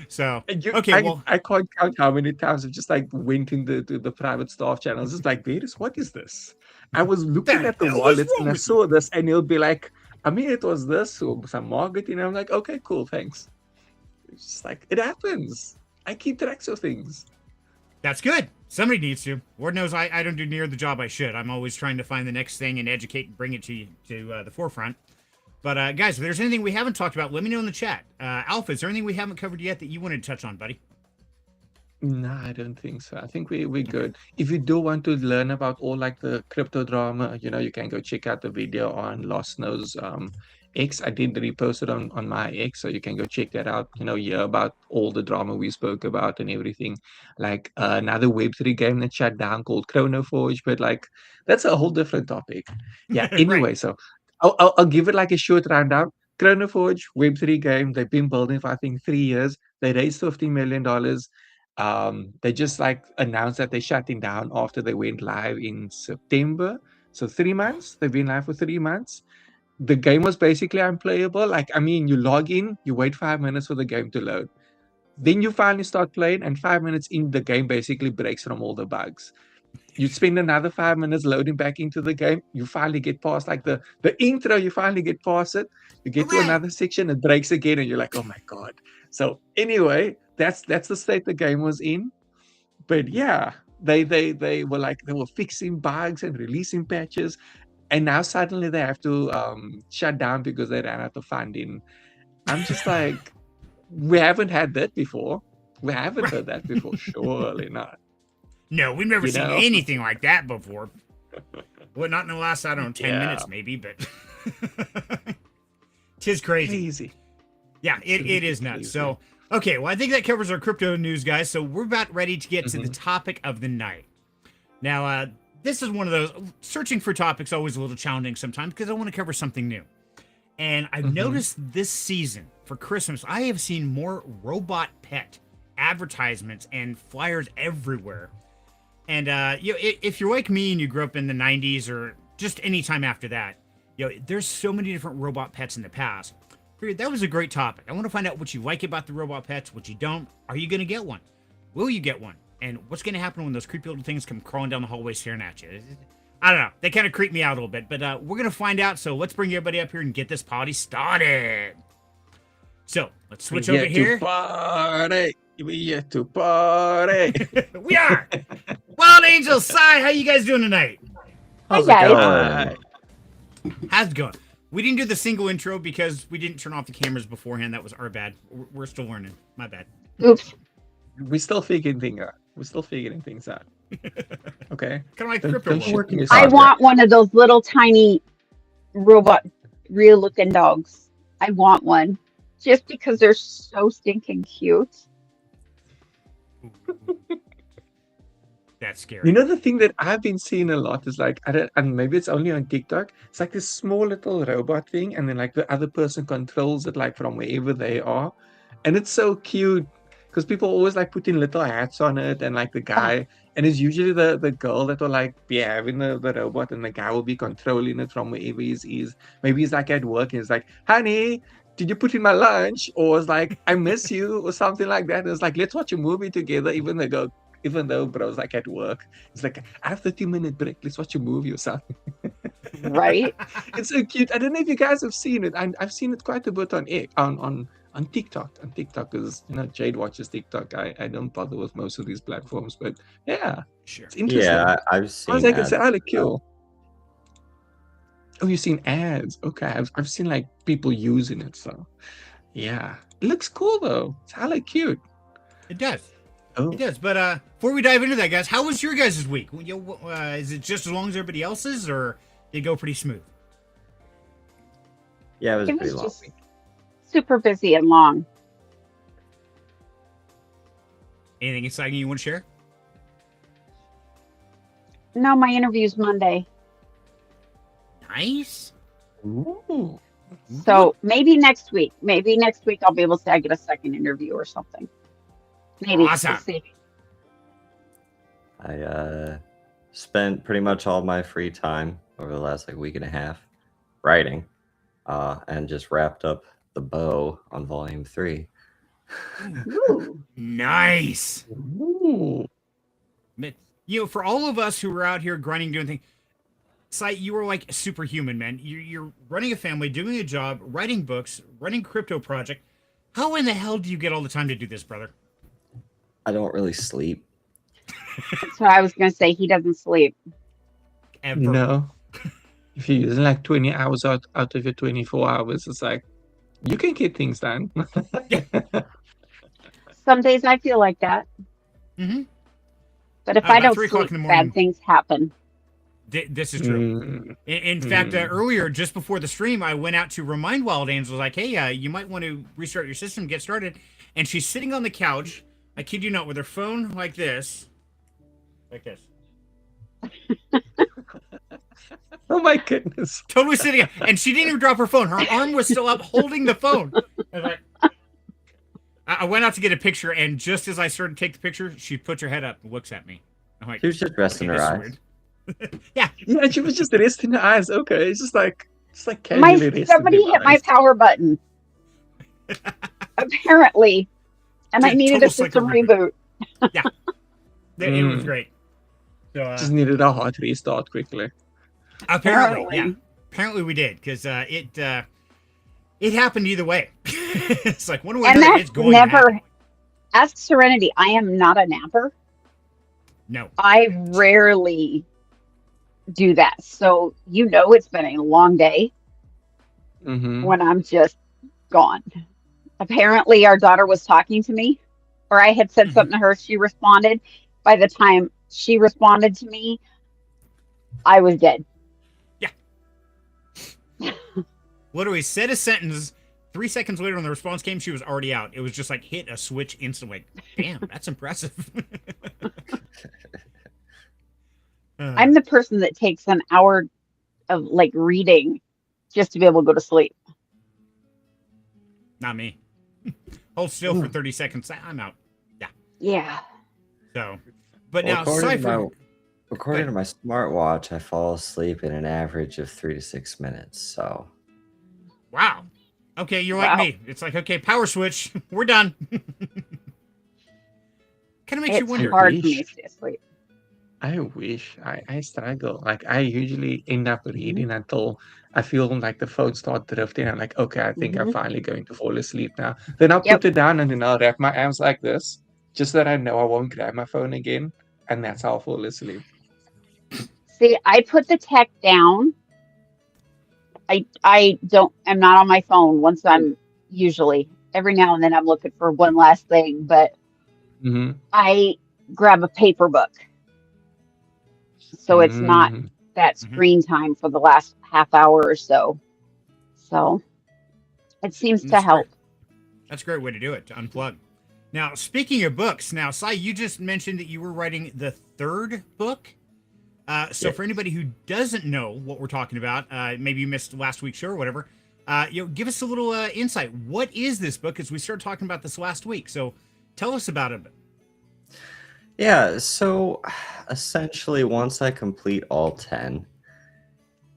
So And okay, well, I can't count how many times I've just like went into the private staff channels. It's like, Varys, what is this? I was looking the at the hell is wallets wrong and I with saw this, and he'll be like, I mean, it was this or some marketing. I'm like, okay, cool, thanks. It's just like, it happens. I keep tracks of things. that's good. Somebody needs to. Lord knows I don't do near the job I should. I'm always trying to find the next thing and educate and bring it to the forefront. But guys, if there's anything we haven't talked about, let me know in the chat. Alpha, is there anything we haven't covered yet that you wanted to touch on, buddy? No, I don't think so. I think we're good. If you do want to learn about all like the crypto drama, you know, you can go check out the video on Lost Knows X. I did repost it on my X, so you can go check that out. You know, hear about all the drama we spoke about and everything. Like another Web3 game that shut down called Chronoforge, but like that's a whole different topic. Yeah. Right. Anyway, so I'll give it like a short rundown. Chronoforge Web3 game. They've been building for I think 3 years. They raised $15 million. They just like announced that they're shutting down after they went live in September. So 3 months. They've been live for 3 months. The game was basically unplayable. Like, I mean, you log in, you wait 5 minutes for the game to load. Then you finally start playing, and 5 minutes in, the game basically breaks from all the bugs. You spend another 5 minutes loading back into the game. You finally get past like the intro, you finally get past it. You get to another section, it breaks again, and you're like, oh my God. So anyway, that's the state the game was in. But yeah, they were fixing bugs and releasing patches, and now suddenly they have to shut down because they ran out of funding. I'm just like, we haven't had that before. We haven't heard that before. Surely not. No, we've never You seen know? anything like that before. Well, not in the last, I don't know, 10 Yeah. minutes maybe, but tis crazy. Crazy. Yeah, it is nuts. Crazy. So, okay, well, I think that covers our crypto news, guys. So we're about ready to get to the topic of the night. Now, this is one of those, searching for topics always a little challenging sometimes because I want to cover something new. And I've noticed this season for Christmas, I have seen more robot pet advertisements and flyers everywhere. And you know, if you're like me and you grew up in the 90s or just any time after that, you know, there's so many different robot pets in the past. Figured that was a great topic. I want to find out what you like about the robot pets, what you don't. Are you going to get one? Will you get one? And what's going to happen when those creepy little things come crawling down the hallway staring at you? I don't know. They kind of creep me out a little bit, but we're going to find out. So let's bring everybody up here and get this party started. So let's switch over here. Party. We yet to party. We are. Wild Angel, Sai, how you guys doing tonight? How's guys. it going? How's it going? We didn't do the single intro because we didn't turn off the cameras beforehand. That was our bad. We're still learning. My bad. Oops. We're still figuring things out. Okay. Kind of like Don't crypto shit world. in your I sock. want one of those little tiny robot, real looking dogs. I want one just because they're so stinking cute. That's scary. You know, the thing that I've been seeing a lot is like, and maybe it's only on TikTok. It's like this small little robot thing, and then like the other person controls it like from wherever they are, and it's so cute because people always like putting little hats on it, and like the guy, and it's usually the girl that will like be having the robot, and the guy will be controlling it from wherever he is. Maybe he's like at work and he's like, honey, did you put in my lunch? Or it's like, I miss you, or something like that. And it's like, let's watch a movie together, even though bro's like at work. It's like, I have 30-minute break, let's watch a movie or something. Right? It's so cute. I don't know if you guys have seen it. I've seen it quite a bit on on TikTok. On TikTok, because Jade watches TikTok. I don't bother with most of these platforms, but yeah, Sure. it's interesting. Yeah, I've I was seen like, ads. it's really cool. Oh, you've seen ads? Okay, I've seen like people using it. So yeah, it looks cool though. It's hella cute. It does. Oh, It does. But before we dive into that, guys, how was your guys' week? Is it just as long as everybody else's, or did it go pretty smooth? Yeah, it was It pretty was long. just super busy and long. Anything exciting you want to share? No, my interview's Monday. Nice. ooh. So maybe next week. Maybe next week I'll be able to say I get a second interview or something. Maybe. Awesome. We'll see. I spent pretty much all my free time over the last like week and a half writing, and just wrapped up the bow on volume 3. Ooh. Nice. Ooh. But, for all of us who were out here grinding, doing things, Sai, you were like superhuman, man. You're running a family, doing a job, writing books, running a crypto project. How in the hell do you get all the time to do this, brother? I don't really sleep. That's what I was going to say. He doesn't sleep. Ever. No. If you're using like 20 hours out of your 24 hours, it's like you can get things done. Some days I feel like that. Mm-hmm. But if About I don't 3 o'clock sleep, in the morning. bad things happen. This is true. Mm, In fact, Mm. earlier, just before the stream, I went out to remind Wild Angels, like, hey, you might want to restart your system, get started. And she's sitting on the couch, I kid you not, with her phone like this. Like this. Oh my goodness. Totally sitting up. And she didn't even drop her phone. Her arm was still up holding the phone. I was like, I went out to get a picture, and just as I started to take the picture, she puts her head up and looks at me. I'm like, She was just resting okay, her this is eyes. weird. Yeah. Yeah, she was just resting her eyes. Okay, it's just like My casually resting somebody her hit my eyes. power button. Apparently. And I Just needed total a cycle system reboot. reboot. It was Mm. great. So, Just needed a hard restart quickly. apparently, yeah. Apparently we did, because it happened either way. It's like, one way or And another, it's that's going to happen. never, ask Serenity. I am not a napper. No. I rarely do that. So, it's been a long day Mm-hmm. when I'm just gone. Apparently, our daughter was talking to me, or I had said something to her. She responded. By the time she responded to me, I was dead. Literally said a sentence. 3 seconds later, when the response came, she was already out. It was just like hit a switch instantly. Damn, that's impressive. I'm the person that takes an hour of like reading just to be able to go to sleep. Not me. Hold still for Ooh. 30 seconds. I'm out. Yeah. So, but Well, now, according to Cypher. According to my smartwatch, I fall asleep in an average of 3 to 6 minutes. So Wow. Okay, you're like Wow. me. It's like, okay, power switch. We're done. Kind of makes you It's wonder. hard for me to stay asleep. I wish I struggle. Like I usually end up reading until I feel like the phone start drifting. I'm like, okay, I think I'm Mhm. finally going to fall asleep now. Then I'll Yep. put it down and then I'll wrap my arms like this, just so that I know I won't grab my phone again, and that's how I'll fall asleep. See, I put the tech down. I'm not on my phone once I'm usually every now and then I'm looking for one last thing, but Mm-hmm. I grab a paper book. So it's not that screen time for the last half hour or so. So it seems to That's help. great. That's a great way to do it, to unplug. Now, speaking of books, now, Sai, you just mentioned that you were writing the 3rd book. So Yes. for anybody who doesn't know what we're talking about, maybe you missed last week's show or whatever, give us a little insight. What is this book? Because we started talking about this last week. So tell us about it. yeah, so essentially, once I complete all 10,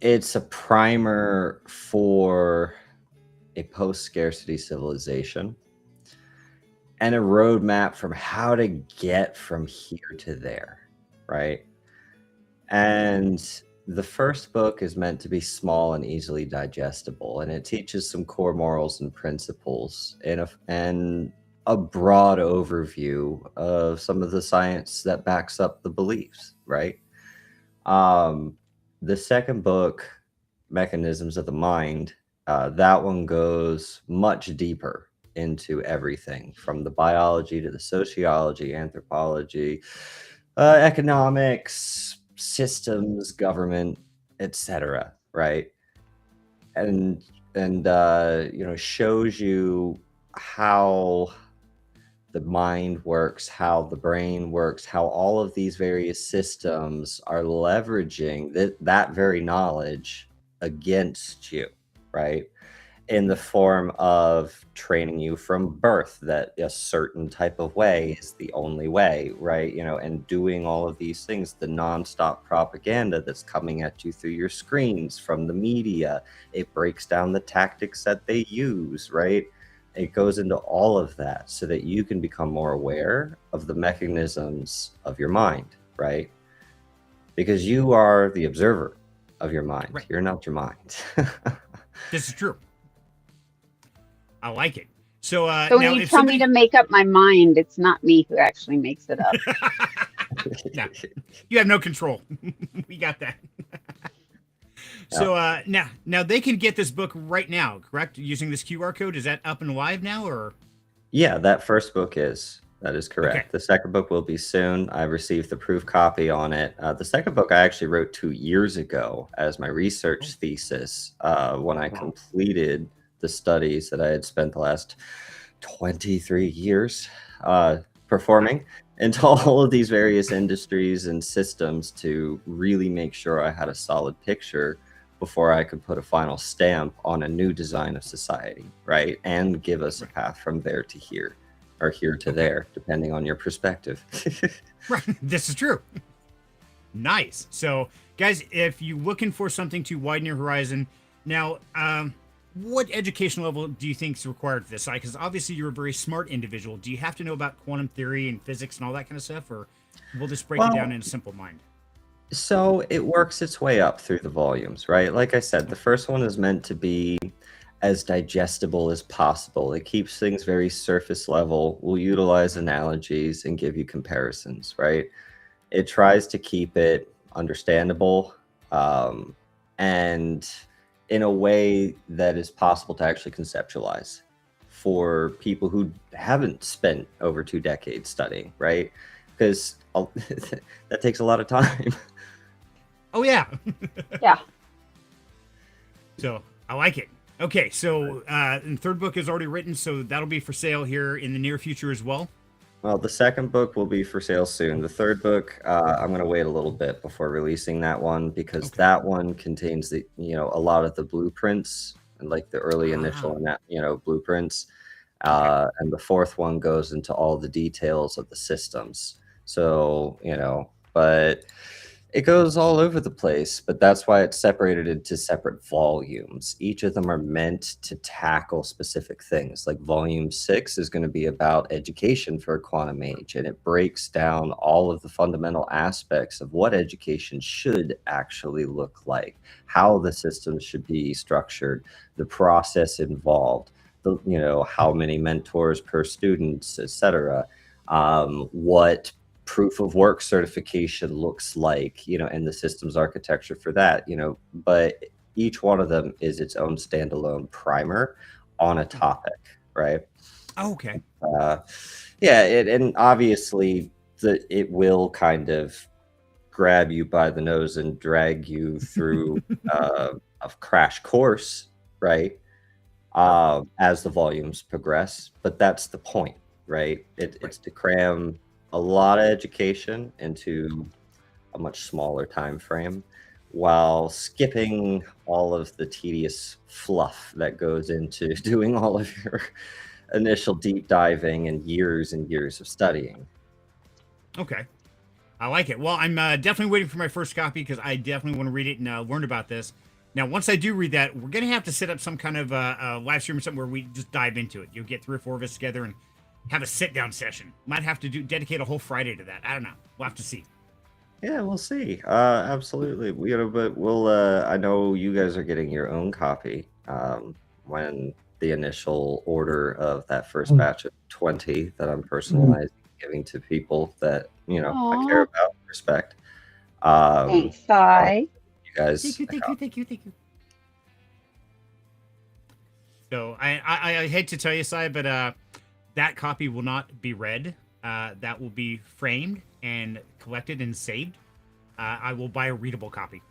it's a primer for a post-scarcity civilization and a roadmap from how to get from here to there, right? And the first book is meant to be small and easily digestible, and it teaches some core morals and principles and a broad overview of some of the science that backs up the beliefs, right? Um, the second book, Mechanisms of the Mind, that one goes much deeper into everything from the biology to the sociology, anthropology, economics, systems, government, etc. Right? And shows you how the mind works, how the brain works, how all of these various systems are leveraging that very knowledge against you, right? In the form of training you from birth that a certain type of way is the only way, right? And doing all of these things, the nonstop propaganda that's coming at you through your screens from the media, it breaks down the tactics that they use, right? It goes into all of that so that you can become more aware of the mechanisms of your mind, right? Because you are the observer of your mind. Right. You're not your mind. This is true. I like it. So, So now when you if tell somebody... me to make up my mind, it's not me who actually makes it up. No, you have no control. We got that. So now they can get this book right now, correct? Using this QR code. Is that up and live now, or? Yeah, that first book is. That is correct. Okay. The second book will be soon. I received the proof copy on it. The second book I actually wrote 2 years ago as my research thesis when I completed the studies that I had spent the last 23 years performing into all of these various industries and systems to really make sure I had a solid picture before I could put a final stamp on a new design of society, right? And give us a path from there to here, or here to there, depending on your perspective. Right. This is true. Nice. So, guys, if you're looking for something to widen your horizon, now, what education level do you think is required for this? Because obviously you're a very smart individual. Do you have to know about quantum theory and physics and all that kind of stuff, or will this break it down in a simple mind? So it works its way up through the volumes, right? Like I said, the first one is meant to be as digestible as possible. It keeps things very surface level. We'll utilize analogies and give you comparisons, right? It tries to keep it understandable and in a way that is possible to actually conceptualize for people who haven't spent over 2 decades studying, right? Because that takes a lot of time. Oh, yeah. Yeah. So I like it. Okay, so the third book is already written, so that'll be for sale here in the near future as well. Well, the second book will be for sale soon. The third book, I'm going to wait a little bit before releasing that one because that one contains a lot of the blueprints and like the early initial, blueprints. And the fourth one goes into all the details of the systems. So, but it goes all over the place, but that's why it's separated into separate volumes. Each of them are meant to tackle specific things. Like volume 6 is going to be about education for a quantum age, and it breaks down all of the fundamental aspects of what education should actually look like, how the system should be structured, the process involved, how many mentors per students, etc. What proof of work certification looks like, and the systems architecture for that, but each one of them is its own standalone primer on a topic, right? Oh, okay. And obviously it will kind of grab you by the nose and drag you through a crash course, right? As the volumes progress, but that's the point, right? It's to cram a lot of education into a much smaller time frame while skipping all of the tedious fluff that goes into doing all of your initial deep diving and years of studying. Okay. I like it. Well, I'm definitely waiting for my first copy because I definitely want to read it and learn about this. Now, once I do read that, we're going to have to set up some kind of live stream or something where we just dive into it. You'll get 3 or 4 of us together and have a sit-down session. Might have to dedicate a whole Friday to that. I don't know. We'll have to see. Yeah, we'll see. Absolutely. But we'll. I know you guys are getting your own copy. When the initial order of that first batch of 20 that I'm personalizing, giving to people that I care Aw. about, respect. Um, Thanks, Sai. you guys. Thank you. So I hate to tell you, Sai, but that copy will not be read. That will be framed and collected and saved. I will buy a readable copy.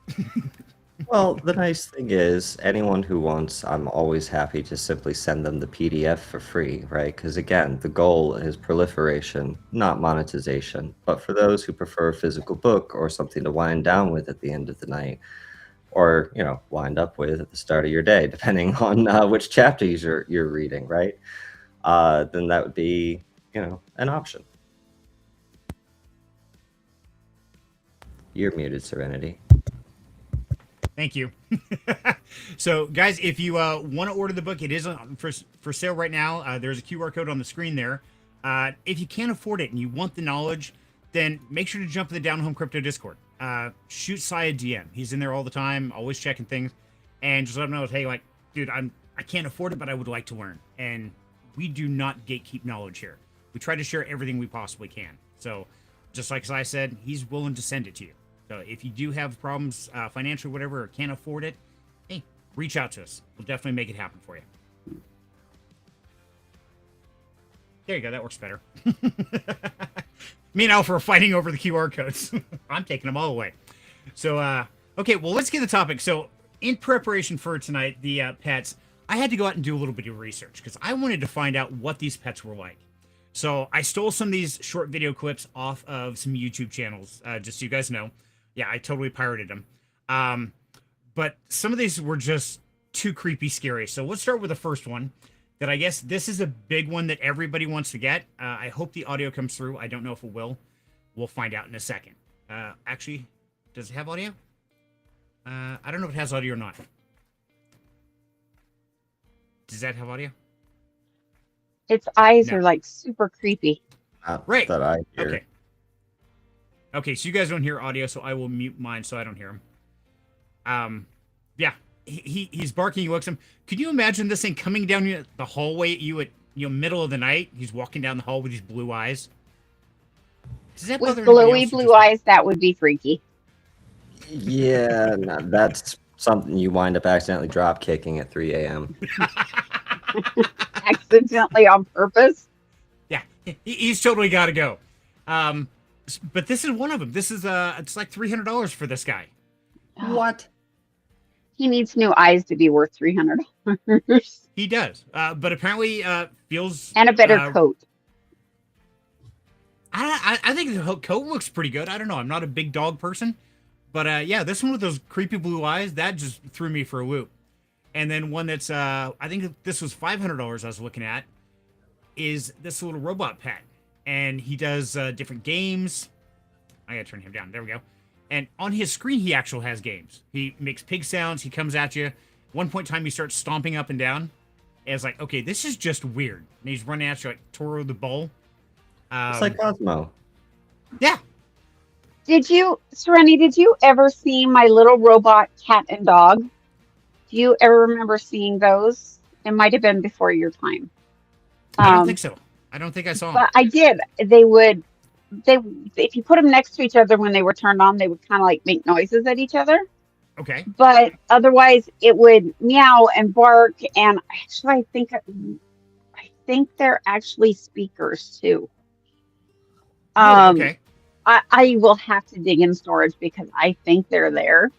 Well, the nice thing is, anyone who wants, I'm always happy to simply send them the PDF for free, right? Because again, the goal is proliferation, not monetization. But for those who prefer a physical book or something to wind down with at the end of the night, or wind up with at the start of your day, depending on which chapters you're reading, right? Then that would be an option. You're muted, Serenity. Thank you. So, guys, if you want to order the book, it is for sale right now. There's a QR code on the screen there. If you can't afford it and you want the knowledge, then make sure to jump to the Down Home Crypto Discord. Shoot Sai a DM. He's in there all the time, always checking things, and just let him know, hey, like, dude, I can't afford it, but I would like to learn. And we do not gatekeep knowledge here. We try to share everything we possibly can. So, just like Sai said, he's willing to send it to you. So if you do have problems financially, whatever, or can't afford it, hey, reach out to us. We'll definitely make it happen for you. There you go. That works better. Me and Alpha are fighting over the QR codes. I'm taking them all away. So, okay, well, let's get the topic. So in preparation for tonight, the pets, I had to go out and do a little bit of research because I wanted to find out what these pets were like. So I stole some of these short video clips off of some YouTube channels, just so you guys know. Yeah, I totally pirated them. But some of these were just too creepy scary. So let's start with the first one that I guess this is a big one that everybody wants to get. I hope the audio comes through. I don't know if it will. We'll find out in a second. Actually, does it have audio? I don't know if it has audio or not. Does that have audio? Its eyes No. are like super creepy. Right. That I hear. Okay. Okay, so you guys don't hear audio, so I will mute mine so I don't hear him. Yeah, he's barking. He wakes him. Could you imagine this thing coming down the hallway at you at middle of the night? He's walking down the hall with these blue eyes. Does that With bother anybody glowy else or blue just me? eyes, that would be freaky. Yeah, no, that's something you wind up accidentally drop kicking at 3 a.m. Accidentally on purpose. Yeah, he's totally got to go. But this is one of them. This is it's like $300 for this guy. What? He needs new eyes to be worth $300. He does, but apparently feels And a better coat. I think the coat looks pretty good. I don't know. I'm not a big dog person, but yeah, this one with those creepy blue eyes that just threw me for a loop. And then one that's I think this was $500 I was looking at is this little robot pet, and he does different games. I gotta turn him down. There we go. And on his screen, he actually has games. He makes pig sounds. He comes at you. One point in time, he starts stomping up and down. And it's like, okay, this is just weird. And he's running at you like Toro the Bull. It's like Cosmo. Yeah. Serenity, did you ever see My Little Robot Cat and Dog? Do you ever remember seeing those? It might have been before your time. I don't think so. I don't think I saw them. But I did. If you put them next to each other when they were turned on, they would kind of like make noises at each other. Okay. But otherwise, it would meow and bark. And actually, I think they're actually speakers too. Okay. I will have to dig in storage because I think they're there,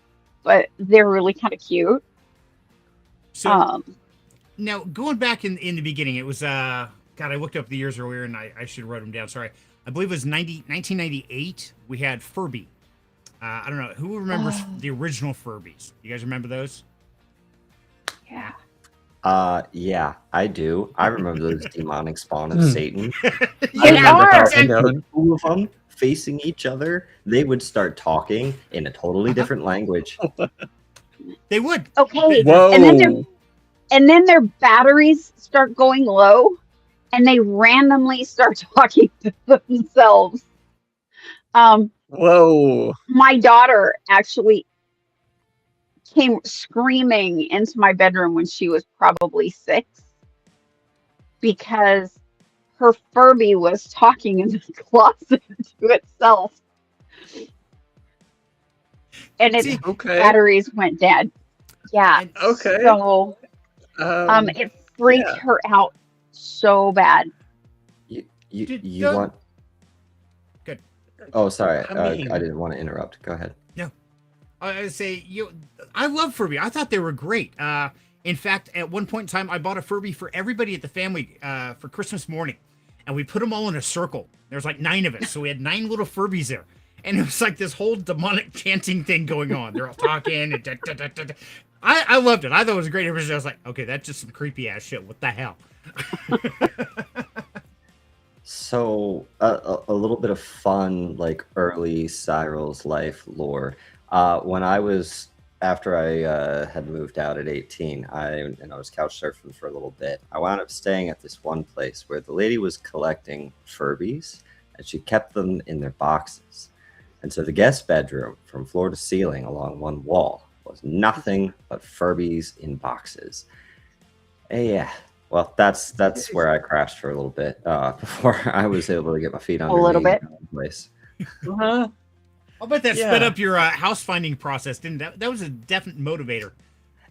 but they're really kind of cute. So now going back in the beginning, it was God, I looked up the years earlier and I should have wrote them down. Sorry. I believe it was 1998. We had Furby. I don't know. Who remembers the original Furbies? You guys remember those? Yeah. Yeah, I do. I remember those demonic spawn of Satan. They are. And two of them facing each other, they would start talking in a totally different language. They would. Okay. Whoa. And then their batteries start going low, and they randomly start talking to themselves. Whoa. My daughter actually came screaming into my bedroom when she was probably 6 because her Furby was talking in the closet to itself, and its See, Okay. batteries went dead. Yeah, and Okay. so Um, it freaked yeah. her out so bad. Did You want? good. Oh, sorry. I I mean, didn't want to interrupt. Go ahead. No, I say I love Furby. I thought they were great. In fact, at one point in time, I bought a Furby for everybody at the family for Christmas morning, and we put them all in a circle. There's like 9 of us, so we had 9 little Furbies there, and it was like this whole demonic chanting thing going on. They're all talking and da, da, da, da, da. I loved it. I thought it was great. I was like, okay, that's just some creepy ass shit. What the hell? So a little bit of fun, like early Cyril's life lore. When I was after I had moved out at 18, I was couch surfing for a little bit. I wound up staying at this one place where the lady was collecting Furbies, and she kept them in their boxes. And so the guest bedroom, from floor to ceiling along one wall, was nothing but Furbies in boxes. Yeah. Well, that's where I crashed for a little bit before I was able to get my feet under little me bit. in the place. uh-huh. I'll bet that sped Yeah. up your house finding process, didn't that? That was a definite motivator.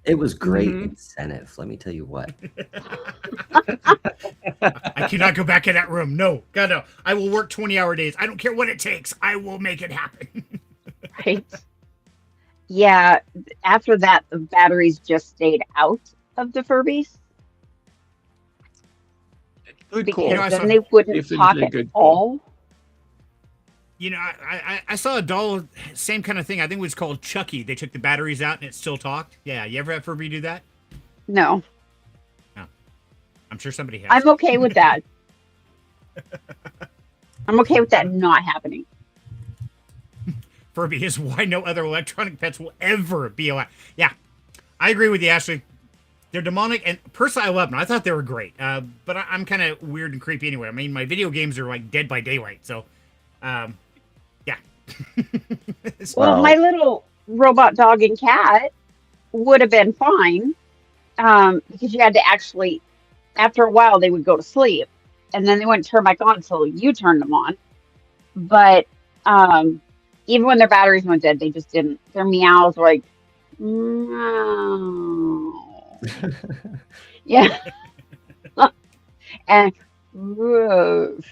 It was great Mhm. incentive, let me tell you what. I cannot go back in that room. No, God, no. I will work 20-hour days. I don't care what it takes. I will make it happen. Right? Yeah. After that, the batteries just stayed out of the Furbies Good because call. You know, I then saw- they wouldn't talk Definitely a at good call. all. You know, I saw a doll, same kind of thing. I think it was called Chucky. They took the batteries out and it still talked. Yeah, you ever have Furby do that? No, I'm sure somebody has. I'm okay with that. I'm okay with that not happening. Furby is why no other electronic pets will ever be allowed. Yeah, I agree with you, Ashley. They're demonic, and personally, I love them. I thought they were great, but I'm kind of weird and creepy anyway. I mean, my video games are like Dead by Daylight, so yeah. Well, my little robot dog and cat would have been fine because you had to actually, after a while, they would go to sleep and then they wouldn't turn back on until you turned them on. But even when their batteries went dead, they just didn't. Their meows were like, meow. Yeah. And roof.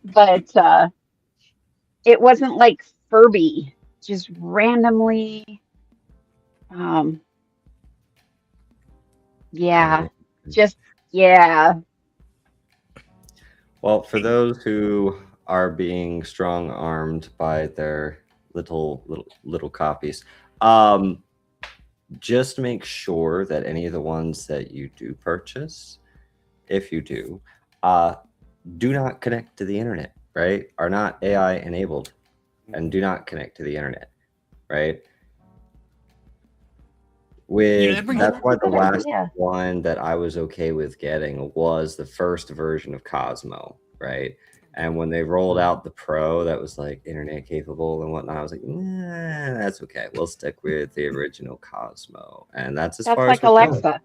But it wasn't like Furby just randomly yeah, just yeah. Well, for those who are being strong-armed by their little copies, just make sure that any of the ones that you do purchase, if you do not connect to the internet, right? Are not AI enabled and do not connect to the internet, right? That's why the last one that I was okay with getting was the first version of Cosmo, right? And when they rolled out the Pro that was like internet capable and whatnot, I was like, nah, that's okay. We'll stick with the original Cosmo. And that's as far That's as like we're going. Alexa.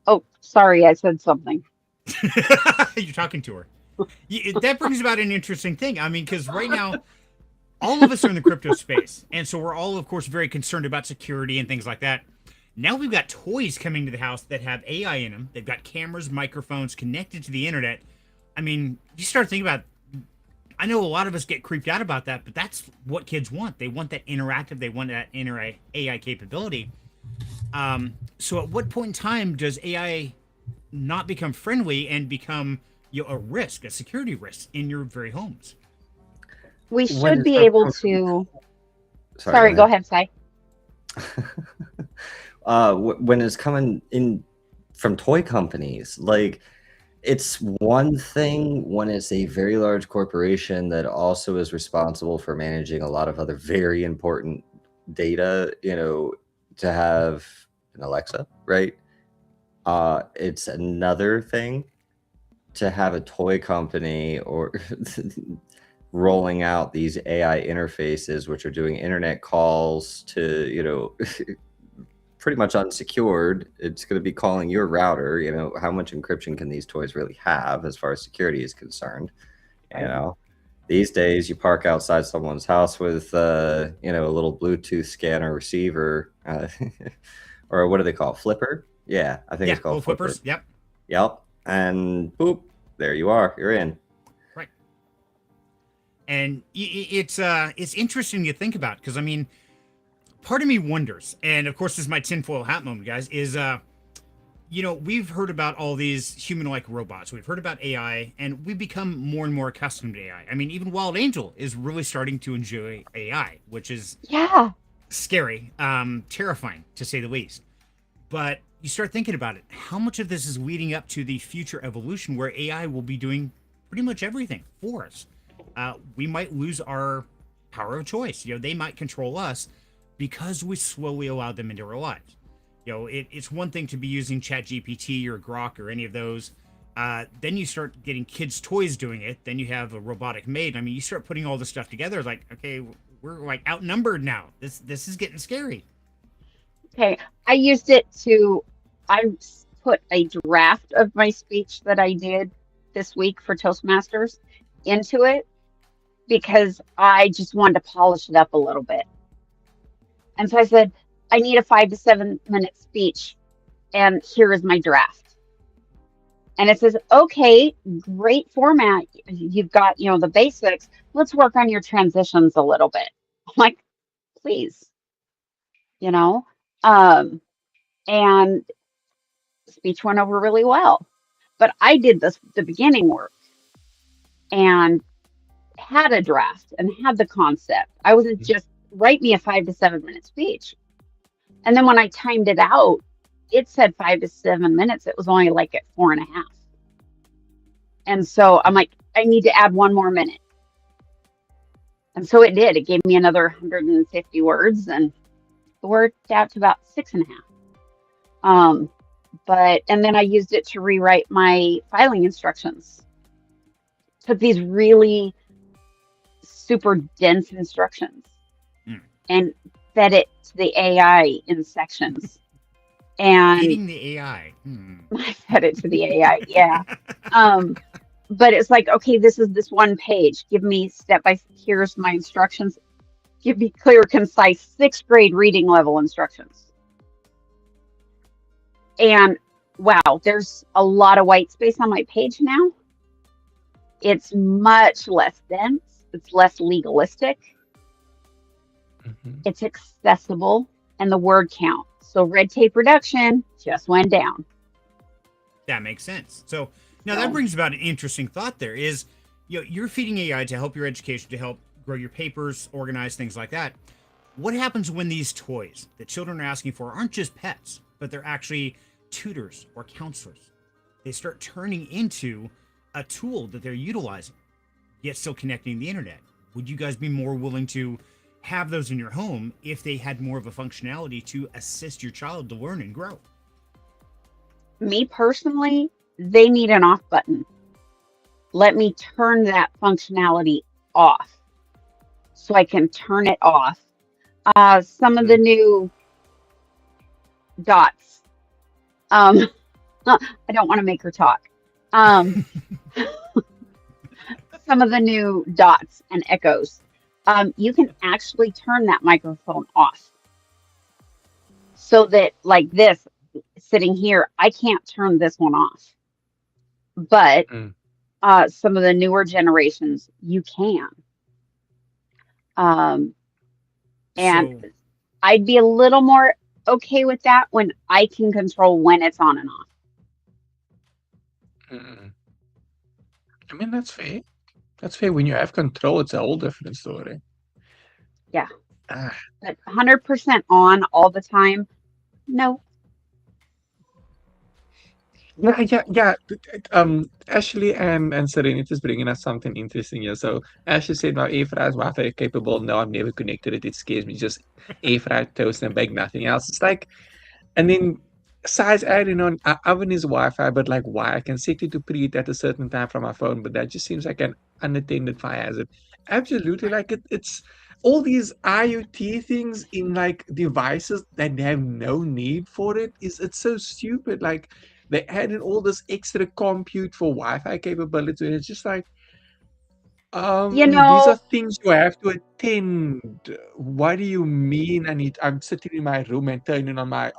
Oh, sorry, I said something. You're talking to her. That brings about an interesting thing. I mean, because right now, all of us are in the crypto space. And so we're all, of course, very concerned about security and things like that. Now we've got toys coming to the house that have AI in them. They've got cameras, microphones connected to the internet. I mean, you start thinking about, I know a lot of us get creeped out about that, but that's what kids want. They want that interactive, they want that AI capability. So at what point in time does AI not become friendly and become a risk, a security risk in your very homes? We should be able to. Sorry, go ahead, Sai. When it's coming in from toy companies, like, it's one thing when it's a very large corporation that also is responsible for managing a lot of other very important data, to have an Alexa, right? It's another thing to have a toy company or rolling out these AI interfaces, which are doing internet calls to, you know, pretty much unsecured. It's going to be calling your router. You know, how much encryption can these toys really have as far as security is concerned? You know, these days you park outside someone's house with, you know, a little Bluetooth scanner receiver, or what do they call it? Flipper? Yeah, I think it's called little Flipper. flippers. Yep. Yep. And boop, there you are. You're in. Right. And it's interesting to think about, because I mean, part of me wonders, and of course this is my tinfoil hat moment, guys, is you know, we've heard about all these human-like robots. We've heard about AI, and we've become more and more accustomed to AI. I mean, even Wild Angel is really starting to enjoy AI, which is scary, terrifying to say the least. But you start thinking about it, how much of this is leading up to the future evolution where AI will be doing pretty much everything for us? We might lose our power of choice. You know, they might control us because we slowly allowed them into our lives. You know, it's one thing to be using ChatGPT or Grok or any of those. Then you start getting kids' toys doing it. Then you have a robotic maid. I mean, you start putting all this stuff together. Like, okay, we're like outnumbered now. This is getting scary. Okay, I used it to. I put a draft of my speech that I did this week for Toastmasters into it because I just wanted to polish it up a little bit. And so I said, I need a 5 to 7 minute speech, and here is my draft. And it says, okay, great format. You've got, you know, the basics. Let's work on your transitions a little bit. I'm like, please, you know, and speech went over really well. But I did the beginning work and had a draft and had the concept. I wasn't just write me a 5 to 7 minute speech. And then when I timed it out, it said 5 to 7 minutes. It was only like at 4.5. And so I'm like, I need to add 1 more minute. And so it did. It gave me another 150 words, and it worked out to about 6.5. And then I used it to rewrite my filing instructions. Took these really super dense instructions and fed it to the AI in sections. And Feeding the AI. I fed it to the AI, yeah. But it's like, okay, this is this one page. Give me step by here's my instructions. Give me clear, concise 6th grade reading level instructions. And wow, there's a lot of white space on my page now. It's much less dense. It's less legalistic. It's accessible, and the word count. So red tape reduction just went down. That makes sense. So now that brings about an interesting thought there is, you know, you're feeding AI to help your education, to help grow your papers, organize things like that. What happens when these toys that children are asking for aren't just pets, but they're actually tutors or counselors? They start turning into a tool that they're utilizing, yet still connecting the internet. Would you guys be more willing to have those in your home if they had more of a functionality to assist your child to learn and grow? Me personally, they need an off button. Let me turn that functionality off so I can turn it off. Some of the new dots. I don't want to make her talk. Some of the new dots and echoes. You can actually turn that microphone off so that, like this, sitting here, I can't turn this one off. But some of the newer generations, you can. And I'd be a little more okay with that when I can control when it's on and off. I mean, that's fair. That's fair. When you have control, it's a whole different story. Yeah. But 100% on all the time, no. Yeah. Ashley and Serenity is bringing us something interesting here. So Ashley said, "My air fryer is Wi-Fi capable. No, I've never connected it. It scares me. Just air fry, toast, and bake, nothing else." It's like, and then size adding on, oven is Wi-Fi, but like why? I can set it to preheat at a certain time from my phone, but that just seems like an unattended fire hazard. Absolutely. Like it's all these IoT things in like devices that have no need for it. It's so stupid. Like they added all this extra compute for Wi-Fi capability, and it's just like, You these are know, things you have to attend. What do you mean? I'm sitting in my room and turning on my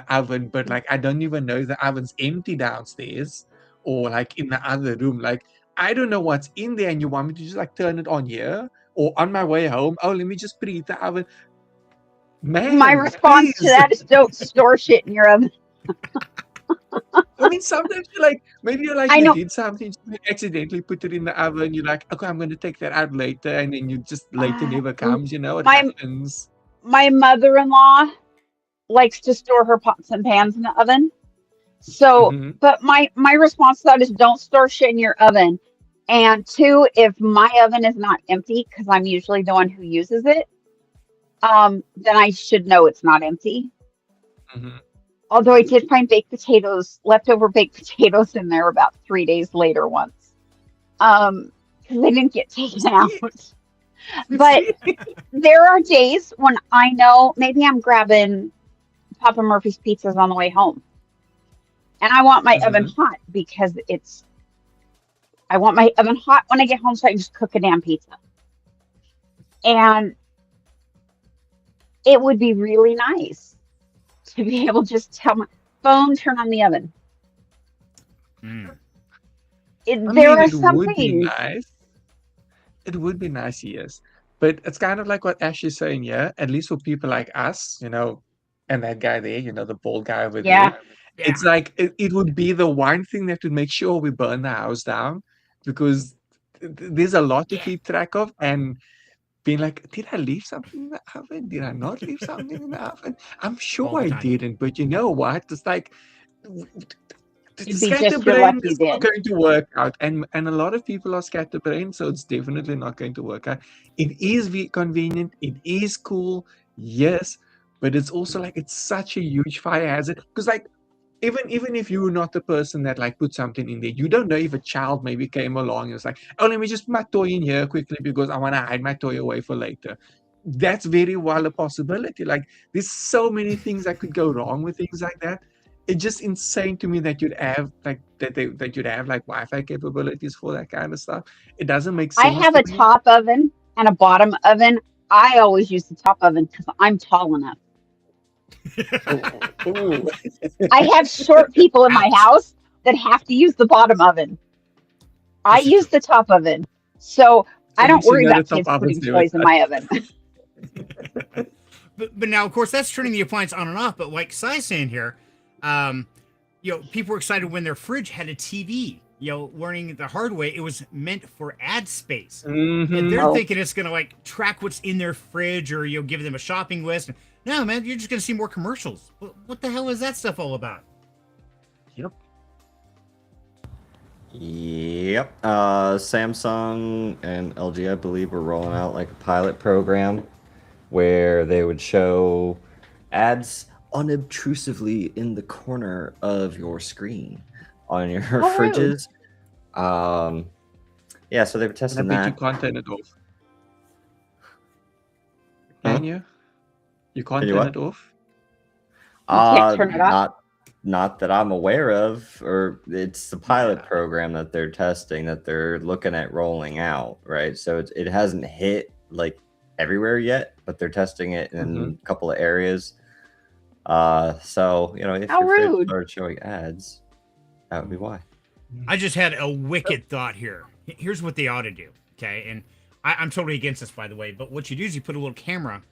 oven, but like I don't even know if the oven's empty downstairs or like in the other room. Like I don't know what's in there, and you want me to just like turn it on here or on my way home. Oh, let me just preheat the oven. my Ma'am, response to please. that is don't store shit in your oven. I mean, sometimes you're like, maybe you're like, I you know. did something, you accidentally put it in the oven. You're like, okay, I'm going to take that out later. And then you just, later never m- comes, it my happens. my mother-in-law likes to store her pots and pans in the oven. So, Hmm. but my response to that is don't store shit in your oven. And two, if my oven is not empty, because I'm usually the one who uses it, then I should know it's not empty. Hmm. Although I did find leftover baked potatoes in there about 3 days later once. Because they didn't get taken out. See, But see. there are days when I know maybe I'm grabbing Papa Murphy's pizzas on the way home. And I want my oven Hmm. hot because I want my oven hot when I get home so I can just cook a damn pizza. And it would be really nice to be able to just tell my phone, turn on the oven. Mm. I There mean, are it some would be things. nice. It would be nice, yes. But it's kind of like what Ash is saying, yeah. At least for people like us, and that guy there, the bald guy over there. Yeah. Yeah. It's like it would be the one thing that would make sure we burn the house down because there's a lot to Yeah. keep track of. And being like, did I leave something in the oven? Did I not leave something in the oven? I'm sure All the I time. didn't, but you know what? It's like the It'd be just your scatterbrain luck you is not did. going to work out, and a lot of people are scatterbrained, so it's definitely not going to work out. It is convenient, it is cool, yes, but it's also like it's such a huge fire hazard because like even if you're not the person that like put something in there, you don't know if a child maybe came along and was like, oh, let me just put my toy in here quickly because I want to hide my toy away for later. That's very well a possibility. Like there's so many things that could go wrong with things like that. It's just insane to me that you'd have like that you'd have like Wi-Fi capabilities for that kind of stuff. It doesn't make I sense have to a me. top oven and a bottom oven. I always use the top oven because I'm tall enough. Ooh. I have short people in my Ouch. house that have to use the bottom oven. I This is use true. the top oven. So I At don't least you worry know the about top kids ovens putting never toys in touch. my oven. But now, of course, that's turning the appliance on and off. But like Sai's saying here, um, people were excited when their fridge had a TV. Learning the hard way, it was meant for ad space. And Hmm. they're Oh, thinking it's gonna like track what's in their fridge or give them a shopping list. No, man, you're just gonna see more commercials. What the hell is that stuff all about? Yep. Yep. Samsung and LG, I believe, were rolling out like a pilot program where they would show ads unobtrusively in the corner of your screen on your how rude. fridges. Um, yeah, so they were And I testing bet you that. can't turn it off. Huh? Can you? You Can can't you turn what? it off? You can't turn it off. Not that I'm aware of, or it's the pilot Yeah. program that they're testing that they're looking at rolling out, right? So it hasn't hit like everywhere yet, but they're testing it Hmm. in a couple of areas. So if How your fridge rude. started showing ads, that would be why. I just had a wicked thought here. Here's what they ought to do. Okay, and I'm totally against this, by the way. But what you do is you put a little camera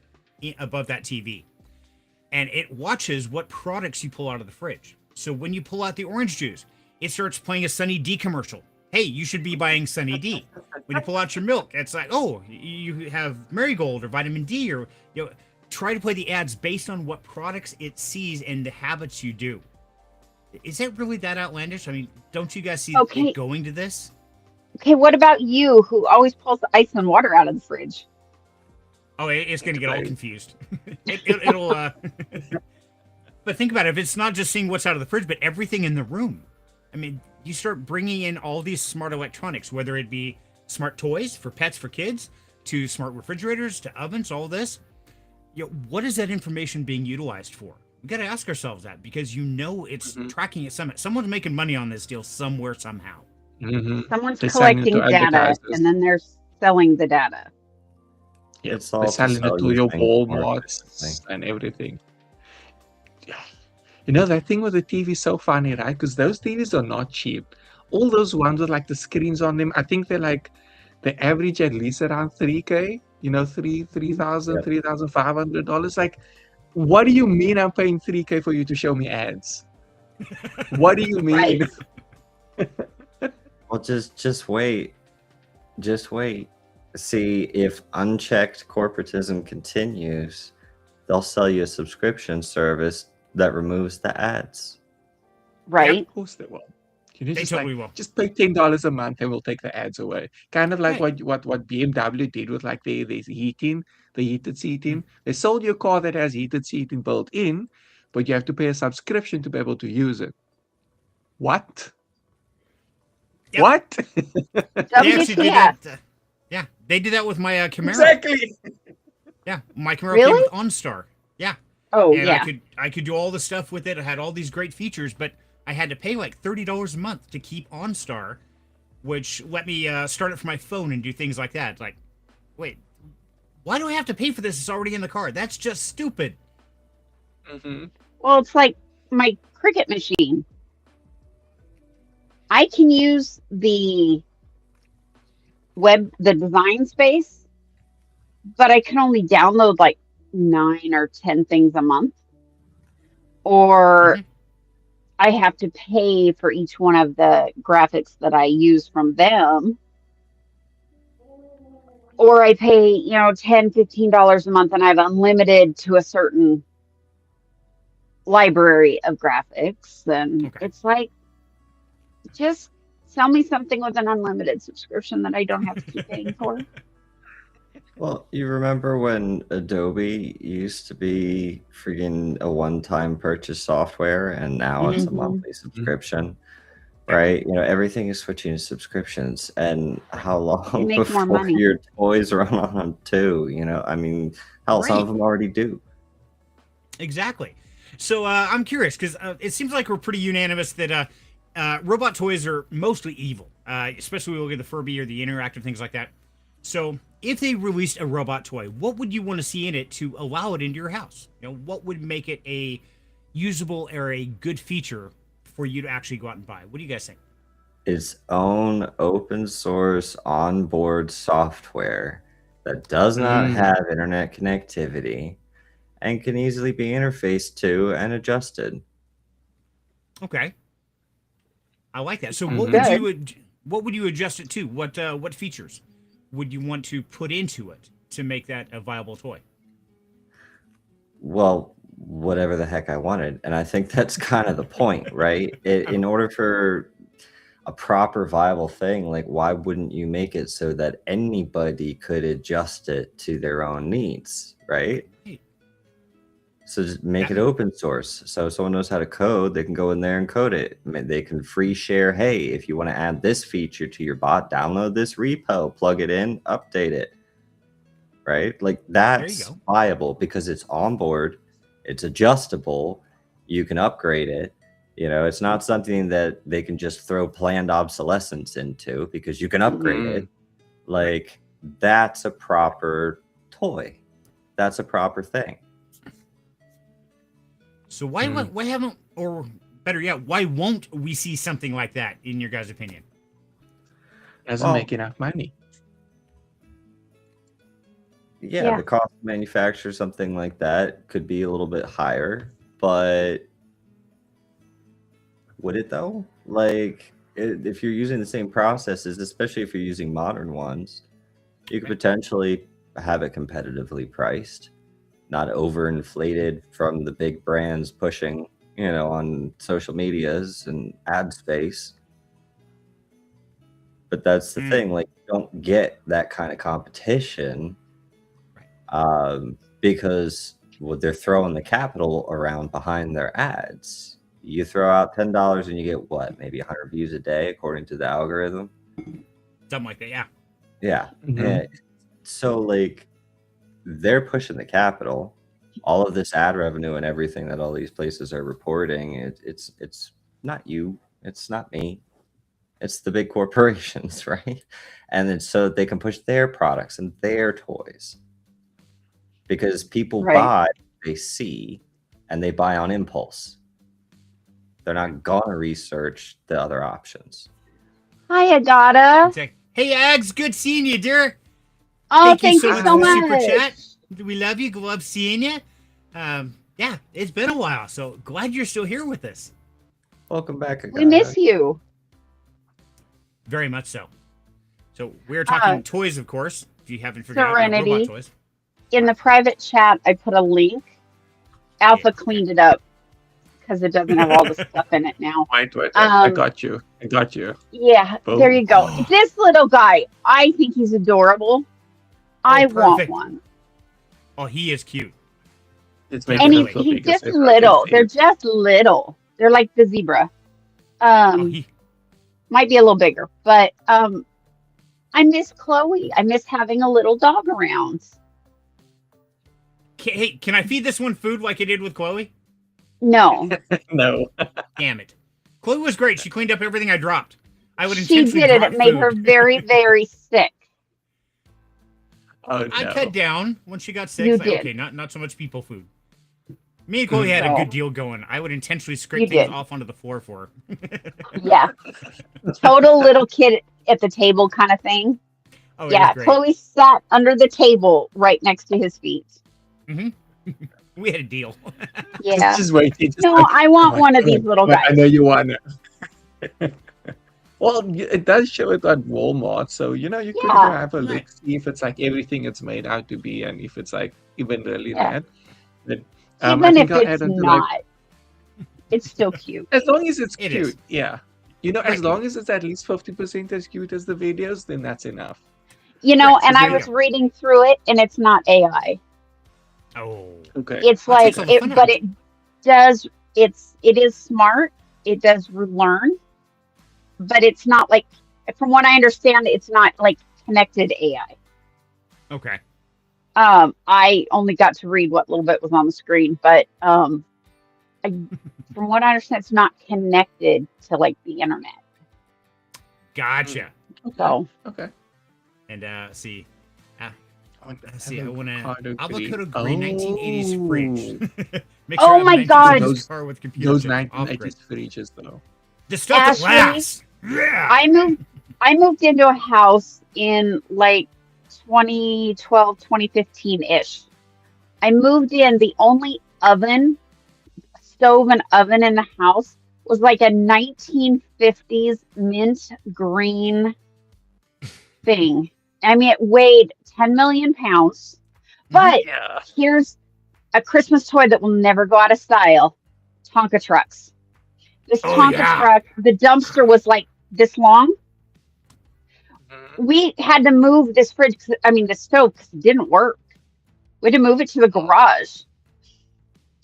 above that TV, and it watches what products you pull out of the fridge. So when you pull out the orange juice, it starts playing a Sunny D commercial. Hey, you should be buying Sunny D. When you pull out your milk, it's like, oh, you have Marigold or vitamin D, or try to play the ads based on what products it sees and the habits you do. Is that really that outlandish? I mean, don't you guys see it Okay. going to this? Okay. What about you who always pulls the ice and water out of the fridge? Oh, it's going to get all Right. confused. It'll. But think about it. If it's not just seeing what's out of the fridge, but everything in the room. I mean, you start bringing in all these smart electronics, whether it be smart toys for pets, for kids, to smart refrigerators, to ovens, all this. What is that information being utilized for? We got to ask ourselves that, because it's tracking at some. Someone's making money on this deal somewhere, somehow. Someone's They're selling it to collecting data, advertisers. and then they're selling the data. Yeah, It's all they're to selling sell it to you your things more Walmarts efficiently. and everything. Yeah. You know, that thing with the TV is so funny, right? Because those TVs are not cheap. All those ones with like the screens on them, I think they're like, the average at least around 3K, you know, $3,000, Yep. $3,500. Like, what do you mean I'm paying 3K for you to show me ads? What do you mean? Right. Well, just wait. Just wait. See, if unchecked corporatism continues, they'll sell you a subscription service that removes the ads. Right. Of course they will. You know, They just totally like, will. just pay $10 a month and we'll take the ads away. Kind of like Right. what BMW did with like the heating, the heated seating. They sold you a car that has heated seating built in, but you have to pay a subscription to be able to use it. What? Yep. What? They actually did WTF. that. Yeah, they did that with my Camaro. Exactly. Yeah, my Camaro came Really? with OnStar. Yeah, Oh, and yeah. I could do all the stuff with it. I had all these great features, but I had to pay like $30 a month to keep OnStar, which let me start it from my phone and do things like that. Like, wait, why do I have to pay for this? It's already in the car. That's just stupid. Well, it's like my Cricut machine. I can use the design space, but I can only download like 9 or 10 things a month. Or I have to pay for each one of the graphics that I use from them. Or I pay, $10, $15 a month and I have unlimited to a certain library of graphics. And it's like, just sell me something with an unlimited subscription that I don't have to keep paying for. Well, you remember when Adobe used to be freaking a one-time purchase software, and now it's a monthly subscription, right? You know, everything is switching to subscriptions, and how long make more before money. your toys run on them too? You know, I mean, hell, some of them already do. Exactly. So I'm curious, because it seems like we're pretty unanimous that robot toys are mostly evil, especially when we look at the Furby or the interactive things like that. So if they released a robot toy, what would you want to see in it to allow it into your house? What would make it a usable or a good feature for you to actually go out and buy? What do you guys think? Its own open source onboard software that does not have internet connectivity and can easily be interfaced to and adjusted. Okay, I like that. So what would you adjust it to? What features would you want to put into it to make that a viable toy? Well, whatever the heck I wanted, and I think that's kind of the point, right? In order for a proper viable thing, like, why wouldn't you make it so that anybody could adjust it to their own needs, right? So just make it open source. So if someone knows how to code, they can go in there and code it. I mean, they can free share. Hey, if you want to add this feature to your bot, download this repo, plug it in, update it. Right? Like, that's viable because it's on board, it's adjustable, you can upgrade it. You know, it's not something that they can just throw planned obsolescence into because you can upgrade it. Like, that's a proper toy. That's a proper thing. So why haven't, or better yet, why won't we see something like that, in your guys' opinion? Doesn't make enough money. Yeah, the cost to manufacture something like that could be a little bit higher, but would it though? Like, if you're using the same processes, especially if you're using modern ones, you could potentially have it competitively priced, not overinflated from the big brands pushing, on social medias and ad space. But that's the thing, like, you don't get that kind of competition because they're throwing the capital around behind their ads. You throw out $10 and you get what, maybe 100 views a day according to the algorithm? Something like that, yeah. Yeah. Mhm. And so like they're pushing the capital. All of this ad revenue and everything that all these places are reporting, it's not you, it's not me, it's the big corporations, right? And then so they can push their products and their toys because people Right. buy, they see, and they buy on impulse. They're not gonna research the other options. Hi, Agata. It's like, hey, Ags, good seeing you, dear. Oh, Thank you thank so you much so for the super much. chat. We love you. Love seeing you. Yeah, it's been a while, so glad you're still here with us. Welcome back, We miss Agata. you. Very much so. So we're talking toys, of course. If you haven't figured out, Serenity. robot toys. In the private chat, I put a link. Alpha cleaned it up because it doesn't have all the stuff in it now. Wait. I got you. Yeah, Boom. there you go. This little guy, I think he's adorable. I want perfect. one. Oh, he is cute. It's Yeah, And making really. he's just little. They're just little. They're like the zebra. Might be a little bigger, but I miss Chloe. I miss having a little dog around. Hey, can I feed this one food like I did with Chloe? No. No. Damn it. Chloe was great. She cleaned up everything I dropped. I would She intentionally did it. drop It made food. her very, very sick. Oh, no. I cut down when she got sick. You It's like, did. okay, not so much people food. Me and Chloe had a No. good deal going. I would intentionally You scrape things did. off onto the floor for her. Yeah. Total little kid at the table kind of thing. Oh, it Yeah. was great. Chloe sat under the table right next to his feet. We had a deal. Yeah. Just wait. No, I want one of these little I guys. know you want it. Well, it does show it at Walmart, so you could go Yeah. have a look, see if it's like everything it's made out to be, and if it's like even really Yeah. that. Then, Even I if think I'll it's add onto, not, it's still cute. as long as it's It cute, is. yeah. As Right. long as it's at least 50% as cute as the videos, then that's enough. You know, Right, and so I there you was go. reading through it, and it's not AI. Oh. Okay. It's That like takes all the fun out. but it does. It is smart. It does learn, but it's not like, from what I understand, it's not like connected AI. Okay. I only got to read what little bit was on the screen, but from what I understand, it's not connected to like the internet. Gotcha. So Okay. And see. I I want to avocado avocado green. green 1980s fridge. Make Oh I have a my God. 1980s car with computer Those chips. Off 1980s grid. fridges, though. The stuff that Ashley, lasts. Yeah. I moved into a house in like 2012, 2015 ish. I moved in. The only stove and oven in the house was like a 1950s mint green thing. I mean, it weighed 10 million pounds. But Yeah. here's a Christmas toy that will never go out of style: Tonka trucks. This Oh, Tonka yeah. truck, the dumpster was like this long. We had to move this fridge, the stove, because it didn't work. We had to move it to the garage.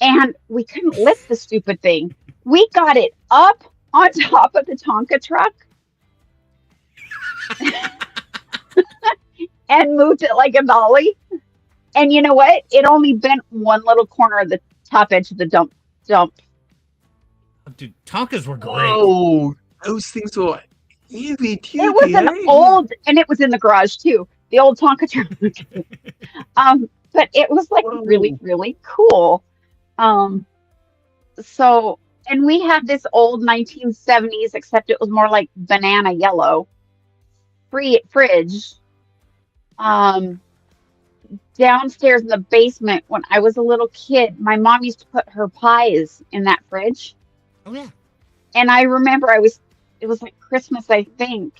And we couldn't lift the stupid thing. We got it up on top of the Tonka truck and moved it like a dolly. And you know what? It only bent one little corner of the top edge of the dump. Dude, Tonkas were great. Oh, those things were heavy duty. It was an old, and it was in the garage too. The old Tonka truck. But it was like really, really cool. So, and we had this old 1970s, except it was more like banana yellow fridge. Downstairs in the basement when I was a little kid, my mom used to put her pies in that fridge. Oh yeah. And I remember it was like Christmas, I think,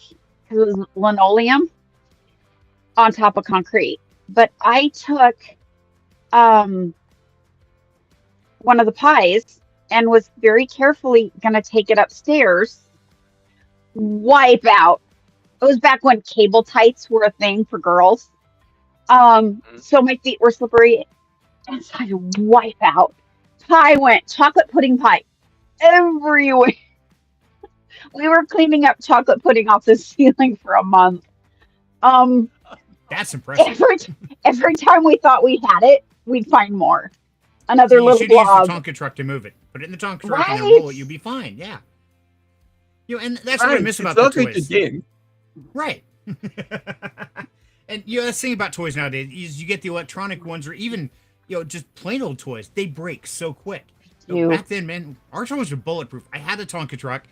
because it was linoleum on top of concrete. But I took one of the pies and was very carefully going to take it upstairs. Wipe out. It was back when cable tights were a thing for girls. So my feet were slippery. And so I wipe out. Chocolate pudding pie everywhere. We were cleaning up chocolate pudding off the ceiling for a month. That's impressive. Every time we thought we had it, we'd find more. Another So you little should use the blob. Tonka truck to move it. Put it in the Tonka truck and then Right. roll it. You'll be fine. Yeah. And that's what I Right, miss about it's not the going to toys. ding. Right. And that's the thing about toys nowadays is you get the electronic ones or even just plain old toys. They break so quick. Back then, man, our toys were bulletproof. I had a Tonka truck,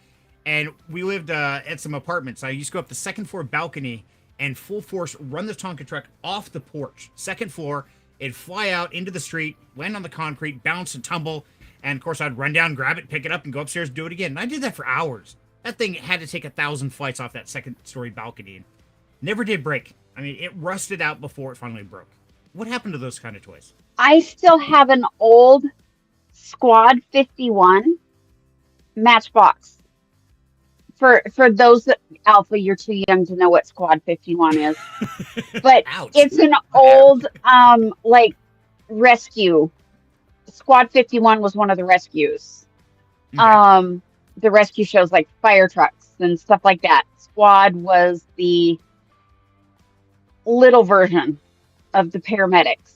and we lived at some apartments. I used to go up the second floor balcony and full force run the Tonka truck off the porch, second floor. It'd fly out into the street, land on the concrete, bounce and tumble. And of course, I'd run down, grab it, pick it up, and go upstairs and do it again. And I did that for hours. That thing had to take 1,000 flights off that second story balcony. And never did break. I mean, it rusted out before it finally broke. What happened to those kind of toys? I still have an old Squad 51 Matchbox. For those that, Alpha, you're too young to know what Squad 51 is. But Ouch. it's an old like rescue. Squad 51 was one of the rescues. Okay. The rescue shows like fire trucks and stuff like that. Squad was the little version of the paramedics.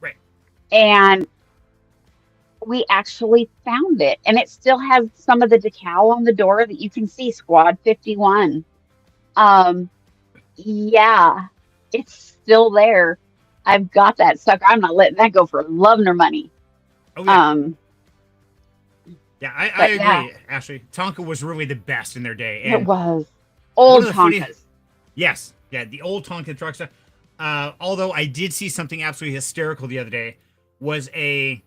Right. And we actually found it. And it still has some of the decal on the door that you can see Squad 51. Yeah, it's still there. I've got that sucker. I'm not letting that go for love nor money. Oh, yeah. I but agree, yeah. Ashley. Tonka was really the best in their day. It And was old one of the funny- Tonkas. Yes. Yeah, the old Tonka truck stuff. Although I did see something absolutely hysterical the other day, was a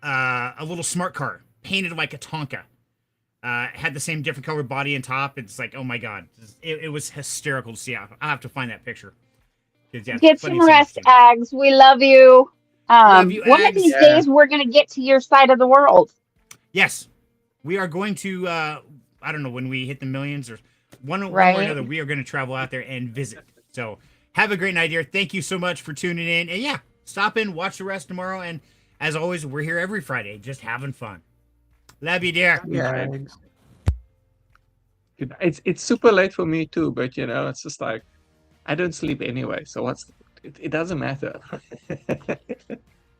little smart car painted like a Tonka. Had the same different colored body and top. It's like, oh my god, it was hysterical to see. I'll have to find that picture. Yeah, Get funny some rest, stuff. Ags. We love you. Love you, One of Ags. these Yeah. days, we're going to get to your side of the world. Yes, we are going to. I don't know when we hit the millions or one way or Right. another. We are going to travel out there and visit. So have a great night, dear. Thank you so much for tuning in. And yeah, stop in, watch the rest tomorrow. And as always, we're here every Friday, just having fun. Love you, dear. Yeah. It's super late for me too, but it's just like I don't sleep anyway, so it doesn't matter.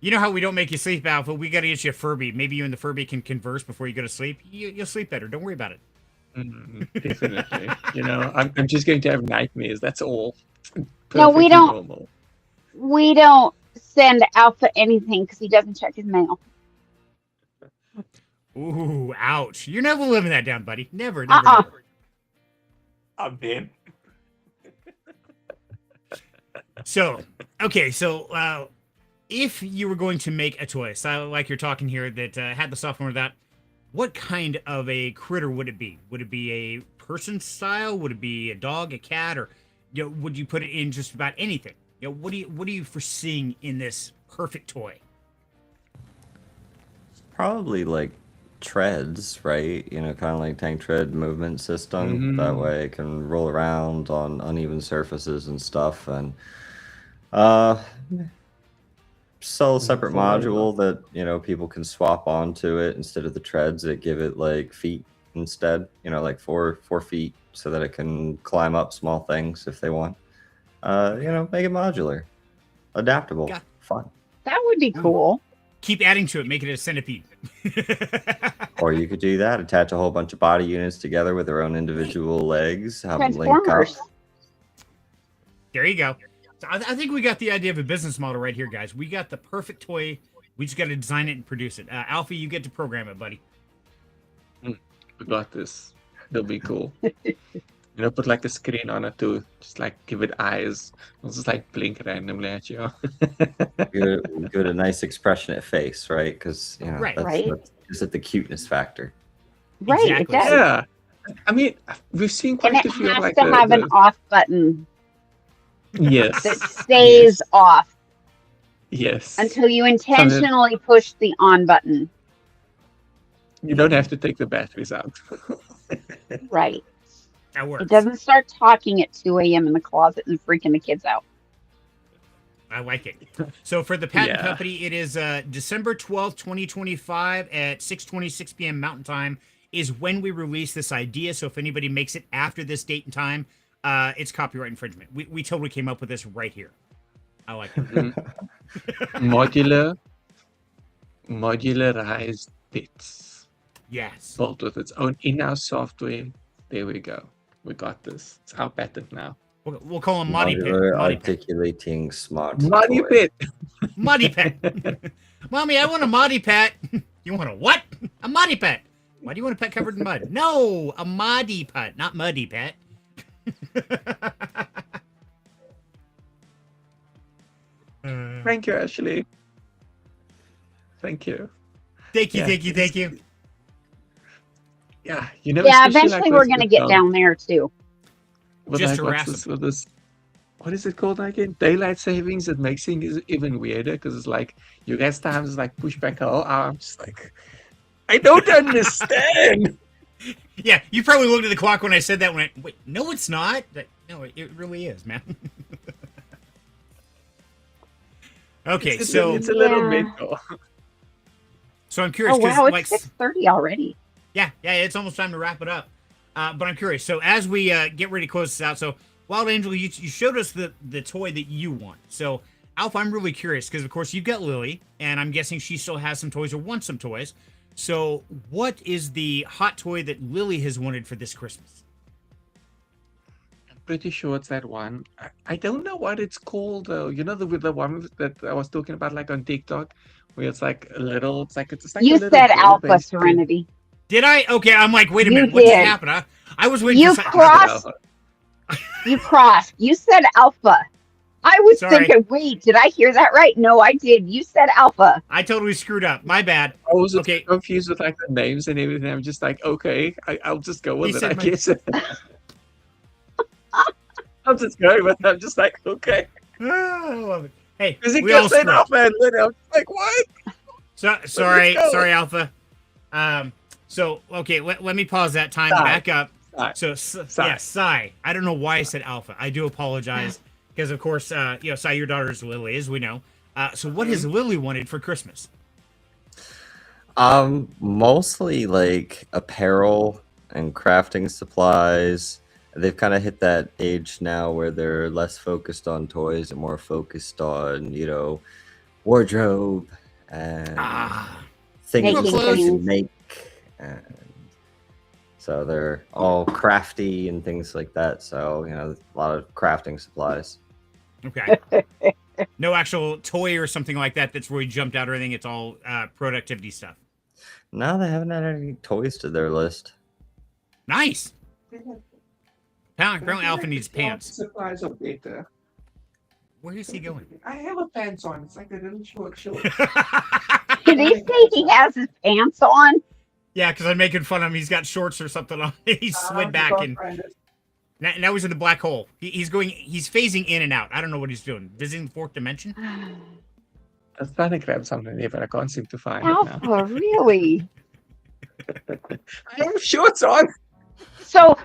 You know how we don't make you sleep, Alpha? We got to get you a Furby. Maybe you and the Furby can converse before you go to sleep. You'll sleep better. Don't worry about it. Definitely. I'm just going to have nightmares. That's all. No, we Perfectly don't. normal. We don't send Alpha anything because he doesn't check his mail. Ooh, ouch. You're never living that down, buddy. Never. Uh-uh. I'm in. So, okay, if you were going to make a toy, so like you're talking here, that had the software that, what kind of a critter would it be? Would it be a person style? Would it be a dog, a cat, or would you put it in just about anything? What are you foreseeing in this perfect toy? Probably like treads, right? Kind of like tank tread movement system. That way it can roll around on uneven surfaces and stuff. And sell a separate module that people can swap onto it instead of the treads that give it like feet instead. Like four feet, so that it can climb up small things if they want. Make it modular, adaptable, fun. That would be cool. Keep adding to it, make it a centipede. Or you could do that, attach a whole bunch of body units together with their own individual legs, have them link up. Transformers. There you go. So I think we got the idea of a business model right here, guys. We got the perfect toy. We just got to design it and produce it. Alfie, you get to program it, buddy. We got this. That'll be cool. Put like a screen on it too. Just like give it eyes. It'll just like blink randomly at you. Give it a nice expressionate face, right? Because Right. that's is it the cuteness factor. Right, Exactly. it does. Yeah. I mean, we've seen And quite it a few has like to have an off button yes. that stays off Yes. until you intentionally push the on button. You don't have to take the batteries out. Right. That works. It doesn't start talking at 2 a.m. in the closet and freaking the kids out. I like it. So for the patent Yeah. company, it is December 12th, 2025 at 6:26 p.m. Mountain Time is when we release this idea. So if anybody makes it after this date and time, it's copyright infringement. We totally came up with this right here. I like it. Modularized bits Yes. built with its own in-house software. There we go. We got this. It's our patent now. We'll call him Muddy Pet. Modular Muddy Pet. articulating smart Muddy toy. Pit. Muddy Pet. Mommy, I want a Muddy Pet. You want a what? A Muddy Pet. Why do you want a pet covered in mud? No, a Muddy Pet, not Muddy Pet. Thank you, Ashley. Thank you. Thank you, Yeah, thank you, thank you. Yeah, you know. Yeah, especially eventually like we're with- gonna with, get down there too. with Just like, harass what's this, with this, what is it called again? Daylight savings. It makes things even weirder because it's like you guys times like push back hell. I'm just like, I don't understand. Yeah, you probably looked at the clock when I said that. Went, wait, no, it's not. No, it really is, man. Okay, It's so a little Yeah. mental. so I'm curious Oh because wow, it's like 6:30 already. yeah, it's almost time to wrap it up. But I'm curious. So as we get ready to close this out, so Wild Angel, you showed us the toy that you want. So Alpha, I'm really curious because of course you've got Lily, and I'm guessing she still has some toys or wants some toys. So what is the hot toy that Lily has wanted for this Christmas? I'm pretty sure it's that one. I don't know what it's called though. You know the one that I was talking about like on TikTok, where it's like a little. It's like a You little said ball, Alpha basically. Serenity. Did I? Okay, I'm like, wait a You minute, what just did. happened? I was waiting You for crossed. You crossed. You said Alpha. I was Sorry. thinking, wait, did I hear that right? No, I did. You said Alpha. I totally screwed up. My bad. I was just Okay. confused with like the names and everything. I'm just like, okay, I'll just go with He it. said I my- guess. I'm just going with it. I'm just like, okay. I love it. Hey, Because he we all kept saying screwed up. Alpha and Lily. I'm just like, what? Sorry, go. sorry, Alpha. So okay, let me pause that time. Sigh. Back up. Sigh. So Sigh. yeah, Sai. I don't know why I said Alpha. I do apologize because of course, Sai, your daughter's Lily, as we know. So what has Lily wanted for Christmas? Mostly like apparel and crafting supplies. They've kind of hit that age now where they're less focused on toys and more focused on, wardrobe and things Making that they can things. make. And so they're all crafty and things like that. So, a lot of crafting supplies. Okay. No actual toy or something like that that's really jumped out or anything. It's all productivity stuff. No, they haven't added any toys to their list. Nice. Apparently Alpha needs pants. Supplies are better. Where is he going? I have a pants on. It's like a little short. Did he say he has his pants on? Yeah, because I'm making fun of him. He's got shorts or something on. He slid back and now he's in the black hole. He's phasing in and out. I don't know what he's doing. Visiting the fourth dimension? I was trying to grab something there, but I can't seem to find it now. Alpha, really? I have shorts on. So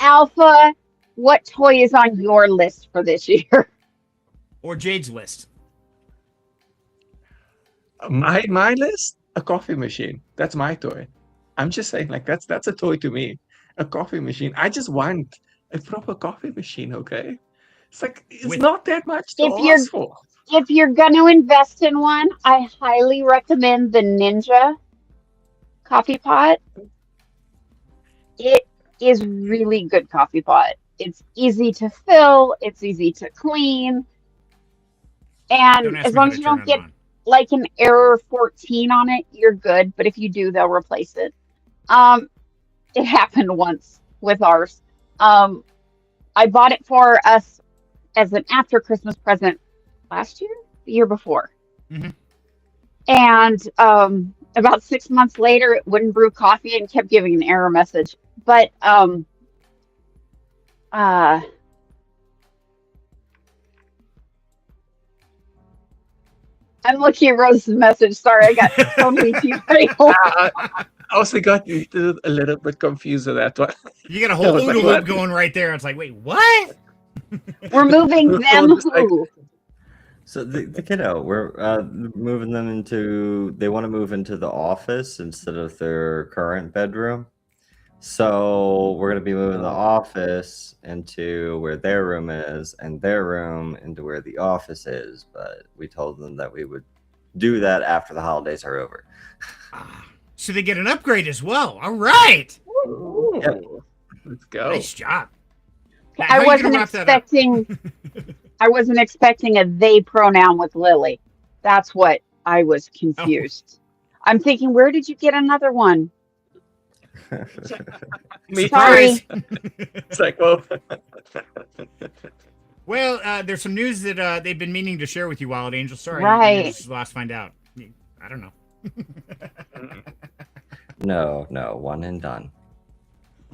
Alpha, what toy is on your list for this year? Or Jade's list? My list, a coffee machine. That's my toy. I'm just saying, like that's a toy to me. A coffee machine. I just want a proper coffee machine. Okay, it's like it's not that much to ask for. If you're going to invest in one, I highly recommend the Ninja coffee pot. It is really good coffee pot. It's easy to fill. It's easy to clean. And Don't ask as me long how as to you turn don't it get on. like an error 14 on it, you're good. But if you do, they'll replace it. It happened once with ours. I bought it for us as an after Christmas present last year, the year before. Mm-hmm. And about 6 months later, it wouldn't brew coffee and kept giving an error message. But I'm looking at Rose's message. Sorry, I got totally too I also got a little bit confused with that one. You got a whole was like, OODA loop what? going right there. It's like, wait, what? We're moving them Just like- who? So the kiddo, we're moving them into. They want to move into the office instead of their current bedroom. So we're gonna be moving the office into where their room is, and their room into where the office is. But we told them that we would do that after the holidays are over. So they get an upgrade as well. All right. Ooh, Yep. let's go. Nice job. Now, I how are you wasn't gonna wrap that up? expecting. I wasn't expecting a they pronoun with Lily. That's what I was confused. I'm thinking, where did you get another one? Me Surprise. too. It's like, well, Well, there's some news that they've been meaning to share with you, Wild Angel. Sorry, Right. this is the last find out. I don't know. No, one and done.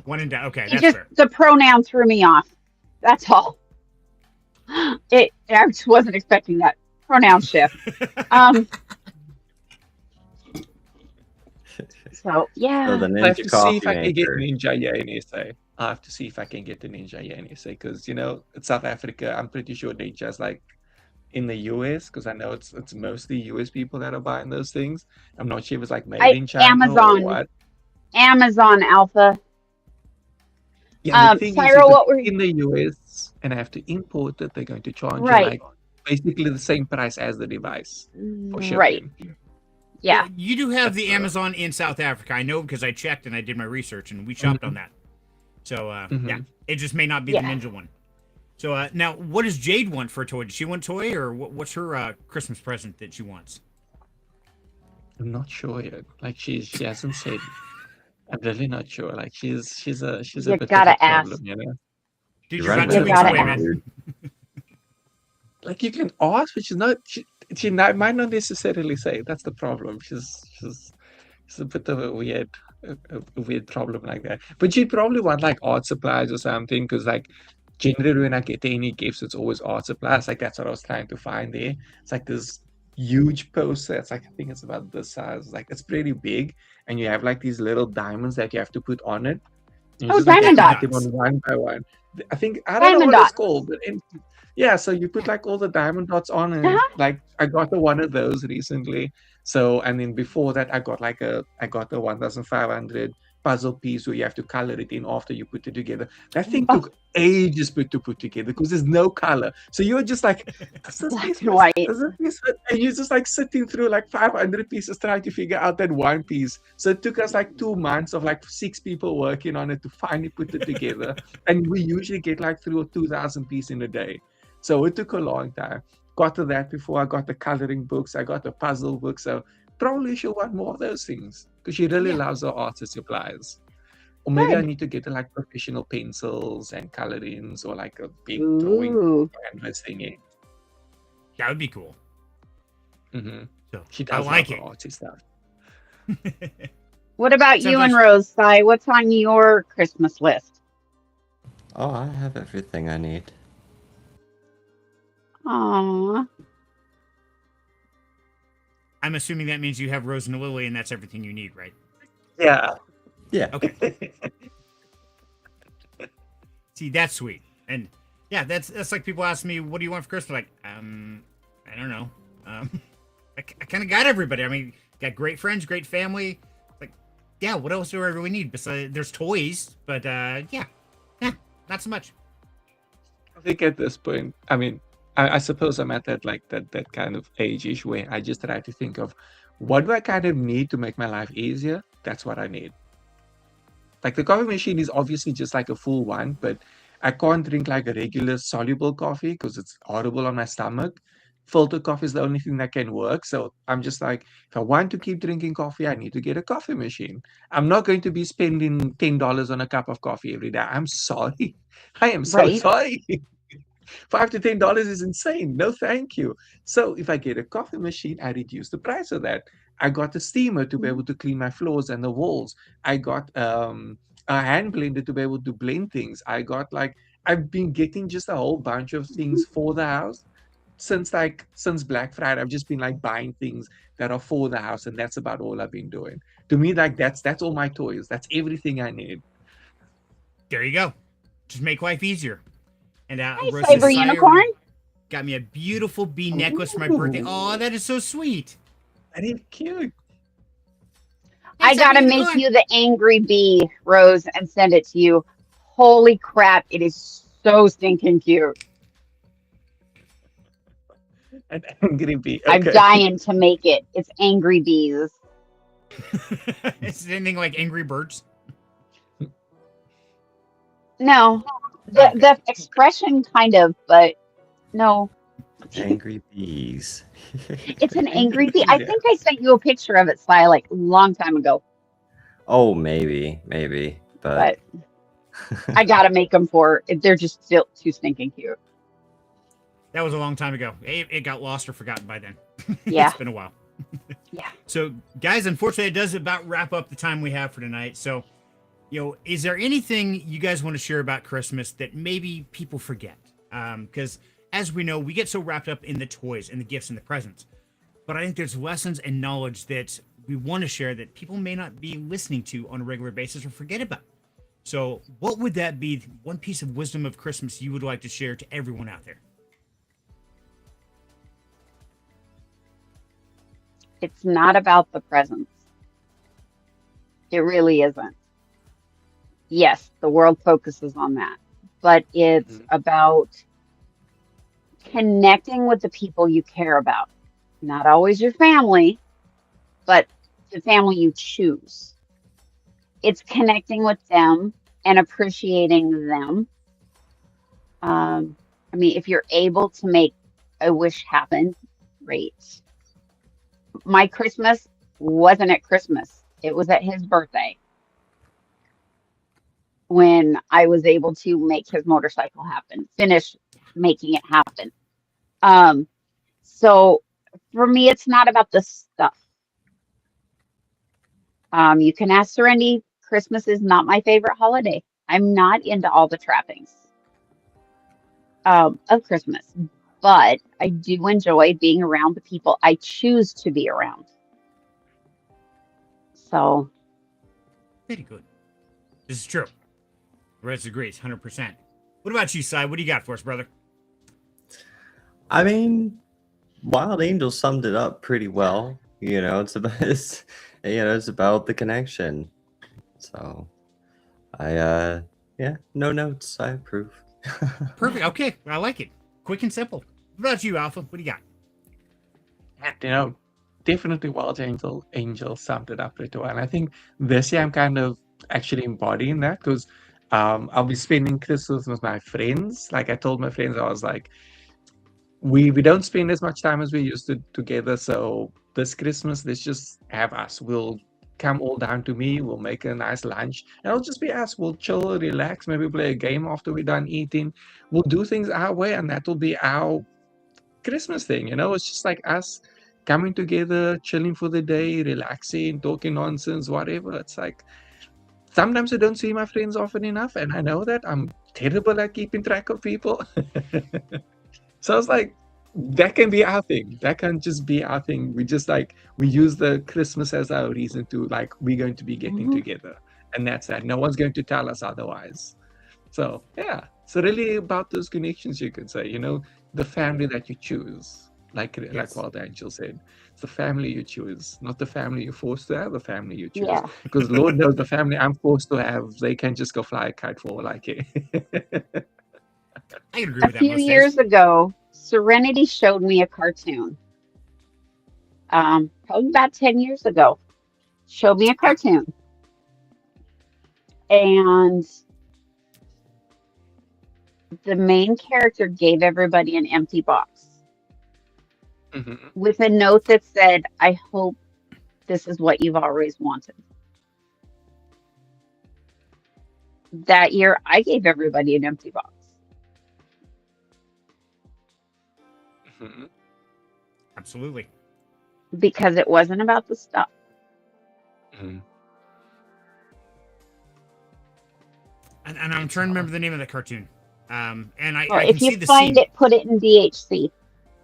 One and done. Okay, He that's just fair. the pronoun threw me off. That's all. I just wasn't expecting that pronoun shift. So yeah. So the I have Ninja to see Coffee if I can get Maker. Ninja here in SA. I have to see if I can get the Ninja here in SA because it's South Africa. I'm pretty sure Ninja's like in the US because I know it's mostly US people that are buying those things. I'm not sure if it's like made in China Amazon. or what. Amazon Alpha. Yeah, the thing is, Cyril, if what were it's in the US and I have to import it, they're going to charge you Right. like basically the same price as the device for shipping. Right. Yeah. Well, you do have That's the Amazon in South Africa. I know because I checked and I did my research and we shopped on that. So yeah, it just may not be the Yeah. Ninja one. So now, what does Jade want for a toy? Does she want a toy, or what's her Christmas present that she wants? I'm not sure yet. Like she hasn't said. I'm really not sure. Like she's a You bit gotta of a problem, ask. you know. Dude, You you're run about with 2 it, weeks gotta away, ask. man. Like you can ask, but she might not necessarily say. That's the problem. She's a bit of a weird problem like that. But she'd probably want like art supplies or something because like generally when I get any gifts, it's always art supplies. Like that's what I was trying to find there. It's like this huge poster. It's like I think it's about this size. Like it's pretty big, and you have like these little diamonds that you have to put on it. And you Oh, just like have diamond to put dots. them on one by one. I think I don't know Diamond what it's dots. called, but yeah, so you put like all the diamond dots on it. Uh-huh. Like I got the one of those recently. So and then before that I got the 1500 puzzle piece where you have to color it in after you put it together. That thing Oh. took ages to put together because there's no color. So you're just like does this Black piece and fit? white. Does this piece fit? And you're just like sitting through like 500 pieces trying to figure out that one piece. So it took us like 2 months of like 6 people working on it to finally put it together. And we usually get like 3,000 or 2,000 pieces in a day. So it took a long time. Got to that before I got the coloring books. I got the puzzle book. So probably she'll want more of those things because she really loves her art supplies. Or maybe I Good. need to get her like professional pencils and colorings or like a big drawing Ooh. canvas thingy. That would be cool. Mm-hmm. So, She I does like love it. her artsy stuff. What about you and Sometimes- Rose? Sai? What's on your Christmas list? Oh, I have everything I need. Aww. I'm assuming that means you have Rose and Lily, and that's everything you need, right? Yeah. Yeah. Okay. See, that's sweet. And yeah, that's like people ask me, what do you want for Christmas? Like, I don't know. I kind of got everybody. I mean, got great friends, great family. Like, yeah, what else do I really need? Besides, there's toys, but yeah, not so much. I think at this point, I mean, I suppose I'm at that like that kind of age-ish where I just try to think of what do I kind of need to make my life easier? That's what I need. Like the coffee machine is obviously just like a full one, but I can't drink like a regular soluble coffee because it's horrible on my stomach. Filter coffee is the only thing that can work. So I'm just like, if I want to keep drinking coffee, I need to get a coffee machine. I'm not going to be spending $10 on a cup of coffee every day. I'm sorry. I am so Right. sorry. $5 to $10 is insane. No, thank you. So if I get a coffee machine, I reduce the price of that. I got a steamer to be able to clean my floors and the walls. I got a hand blender to be able to blend things. I've been getting just a whole bunch of things for the house since Black Friday. I've just been like buying things that are for the house, and that's about all I've been doing. To me, like that's all my toys. That's everything I need. There you go. Just make life easier. And Hey, Rose Cyber Sire Unicorn. got me a beautiful bee necklace for my birthday. Ooh. Oh, that is so sweet. That is cute. I gotta make you the angry bee, Rose, and send it to you. Holy crap, it is so stinking cute. An angry bee. I'm Okay. dying to make it. It's angry bees. Is it anything like Angry Birds? No, Okay. the expression kind of, but no, Angry bees. it's an angry Angry bee. I bee. think I sent you a picture of it, Sly, like a long time ago. Oh, maybe, but But I gotta make them for. They're just still too stinking cute. That was a long time ago. It got lost or forgotten by then. Yeah. It's been a while. Yeah. So, guys, unfortunately, it does about wrap up the time we have for tonight. So, is there anything you guys want to share about Christmas that maybe people forget? Because as we know, we get so wrapped up in the toys and the gifts and the presents. But I think there's lessons and knowledge that we want to share that people may not be listening to on a regular basis or forget about. So, what would that be? One piece of wisdom of Christmas you would like to share to everyone out there? It's not about the presents. It really isn't. Yes, the world focuses on that, but it's about connecting with the people you care about. Not always your family, but the family you choose. It's connecting with them and appreciating them. I mean, if you're able to make a wish happen, great. My Christmas wasn't at Christmas. It was at his birthday when I was able to make his motorcycle happen, finish making it happen. So for me, it's not about the stuff. You can ask Serenity, Christmas is not my favorite holiday. I'm not into all the trappings of Christmas, but I do enjoy being around the people I choose to be around. So, Very good. This is true. Rez agrees, 100%. What about you, Sai? What do you got for us, brother? I mean, Wild Angel summed it up pretty well. It's about the connection. So, no notes. I approve. Perfect. Okay, I like it. Quick and simple. What about you, Alpha? What do you got? Definitely Wild Angel summed it up pretty well. And I think this year I'm kind of actually embodying that because I'll be spending Christmas with my friends. Like I told my friends, I was like, we don't spend as much time as we used to together. So this Christmas, let's just have us. We'll come all down to me. We'll make a nice lunch. And it'll just be us. We'll chill, relax, maybe play a game after we're done eating. We'll do things our way, and that'll be our Christmas thing. It's just like us coming together, chilling for the day, relaxing, talking nonsense, whatever. It's like sometimes I don't see my friends often enough, and I know that I'm terrible at keeping track of people. So I was like, that can be our thing. That can just be our thing. We use the Christmas as our reason to we're going to be getting together, and that's that. No one's going to tell us otherwise. So yeah, so really about those connections, you could say, the family that you choose, like Wild Angel said, it's the family you choose, not the family you're forced to have. The family you choose, Yeah. because Lord knows the family I'm forced to have, they can just go fly a kite for all I care. I can agree A with that. few most years days. ago, Serenity showed me a cartoon. Probably about 10 years ago, showed me a cartoon. And the main character gave everybody an empty box with a note that said, I hope this is what you've always wanted. That year, I gave everybody an empty box. Absolutely. Because it wasn't about the stuff. And I'm trying to remember the name of the cartoon. And I can if see you the find scene. it, put it in DHC.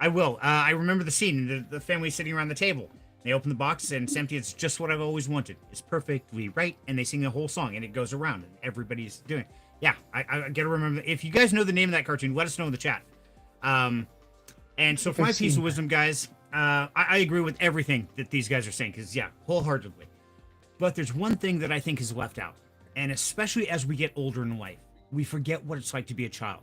I will. I remember the scene. The family sitting around the table. They open the box and it's empty. It's just what I've always wanted. It's perfectly right. And they sing the whole song and it goes around and everybody's doing it. Yeah, I got to remember. If you guys know the name of that cartoon, let us know in the chat. And so for my piece of wisdom, guys, I agree with everything that these guys are saying because, yeah, wholeheartedly. But there's one thing that I think is left out. And especially as we get older in life, we forget what it's like to be a child.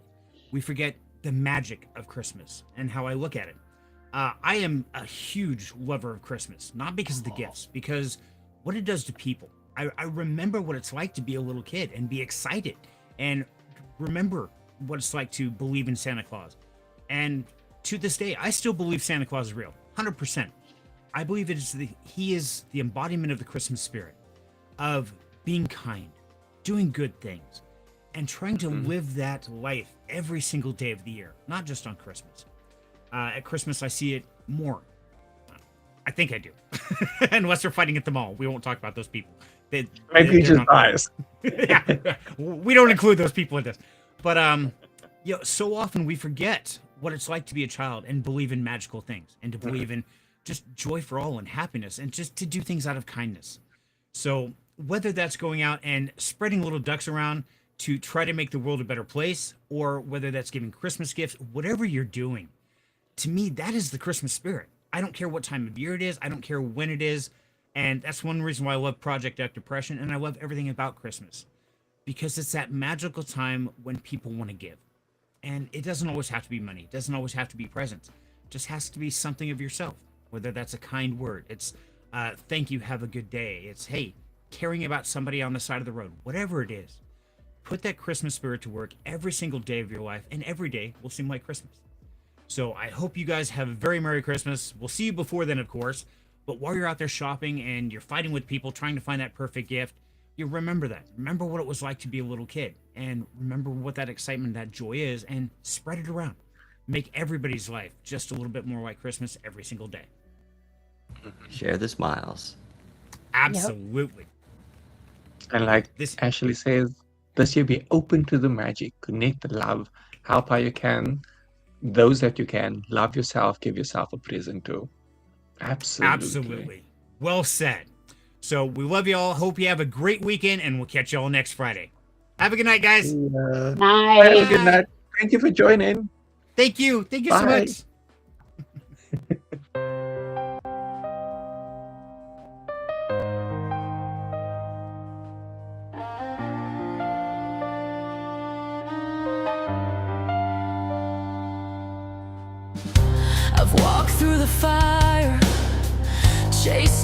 We forget the magic of Christmas and how I look at it. I am a huge lover of Christmas, not because of the gifts, because what it does to people. I remember what it's like to be a little kid and be excited and remember what it's like to believe in Santa Claus. And to this day, I still believe Santa Claus is real, 100%. I believe he is the embodiment of the Christmas spirit, of being kind, doing good things, and trying to live that life every single day of the year, not just on Christmas. At Christmas, I see it more. I think I do. Unless they're fighting at the mall. We won't talk about those people. Maybe just biased. Yeah, we don't include those people in this. But so often we forget what it's like to be a child and believe in magical things and to believe in just joy for all and happiness and just to do things out of kindness. So whether that's going out and spreading little ducks around to try to make the world a better place, or whether that's giving Christmas gifts, whatever you're doing, to me, that is the Christmas spirit. I don't care what time of year it is. I don't care when it is. And that's one reason why I love Project Deck Depression, and I love everything about Christmas. Because it's that magical time when people want to give. And it doesn't always have to be money. It doesn't always have to be presents. It just has to be something of yourself. Whether that's a kind word. It's thank you, have a good day. It's, hey, caring about somebody on the side of the road. Whatever it is. Put that Christmas spirit to work every single day of your life, and every day will seem like Christmas. So I hope you guys have a very Merry Christmas. We'll see you before then, of course. But while you're out there shopping and you're fighting with people, trying to find that perfect gift, you remember that. Remember what it was like to be a little kid. And remember what that excitement, that joy is, and spread it around. Make everybody's life just a little bit more like Christmas every single day. Share the smiles. Absolutely. And like Ashley says, this year be open to the magic. Connect, love, help how you can. Those that you can, love yourself, give yourself a present too. Absolutely. Well said. So we love you all. Hope you have a great weekend, and we'll catch you all next Friday. Have a good night, guys. Night. Have a good night. Thank you for joining. Thank you. Thank you so Bye. much. I've walked through the fire, chased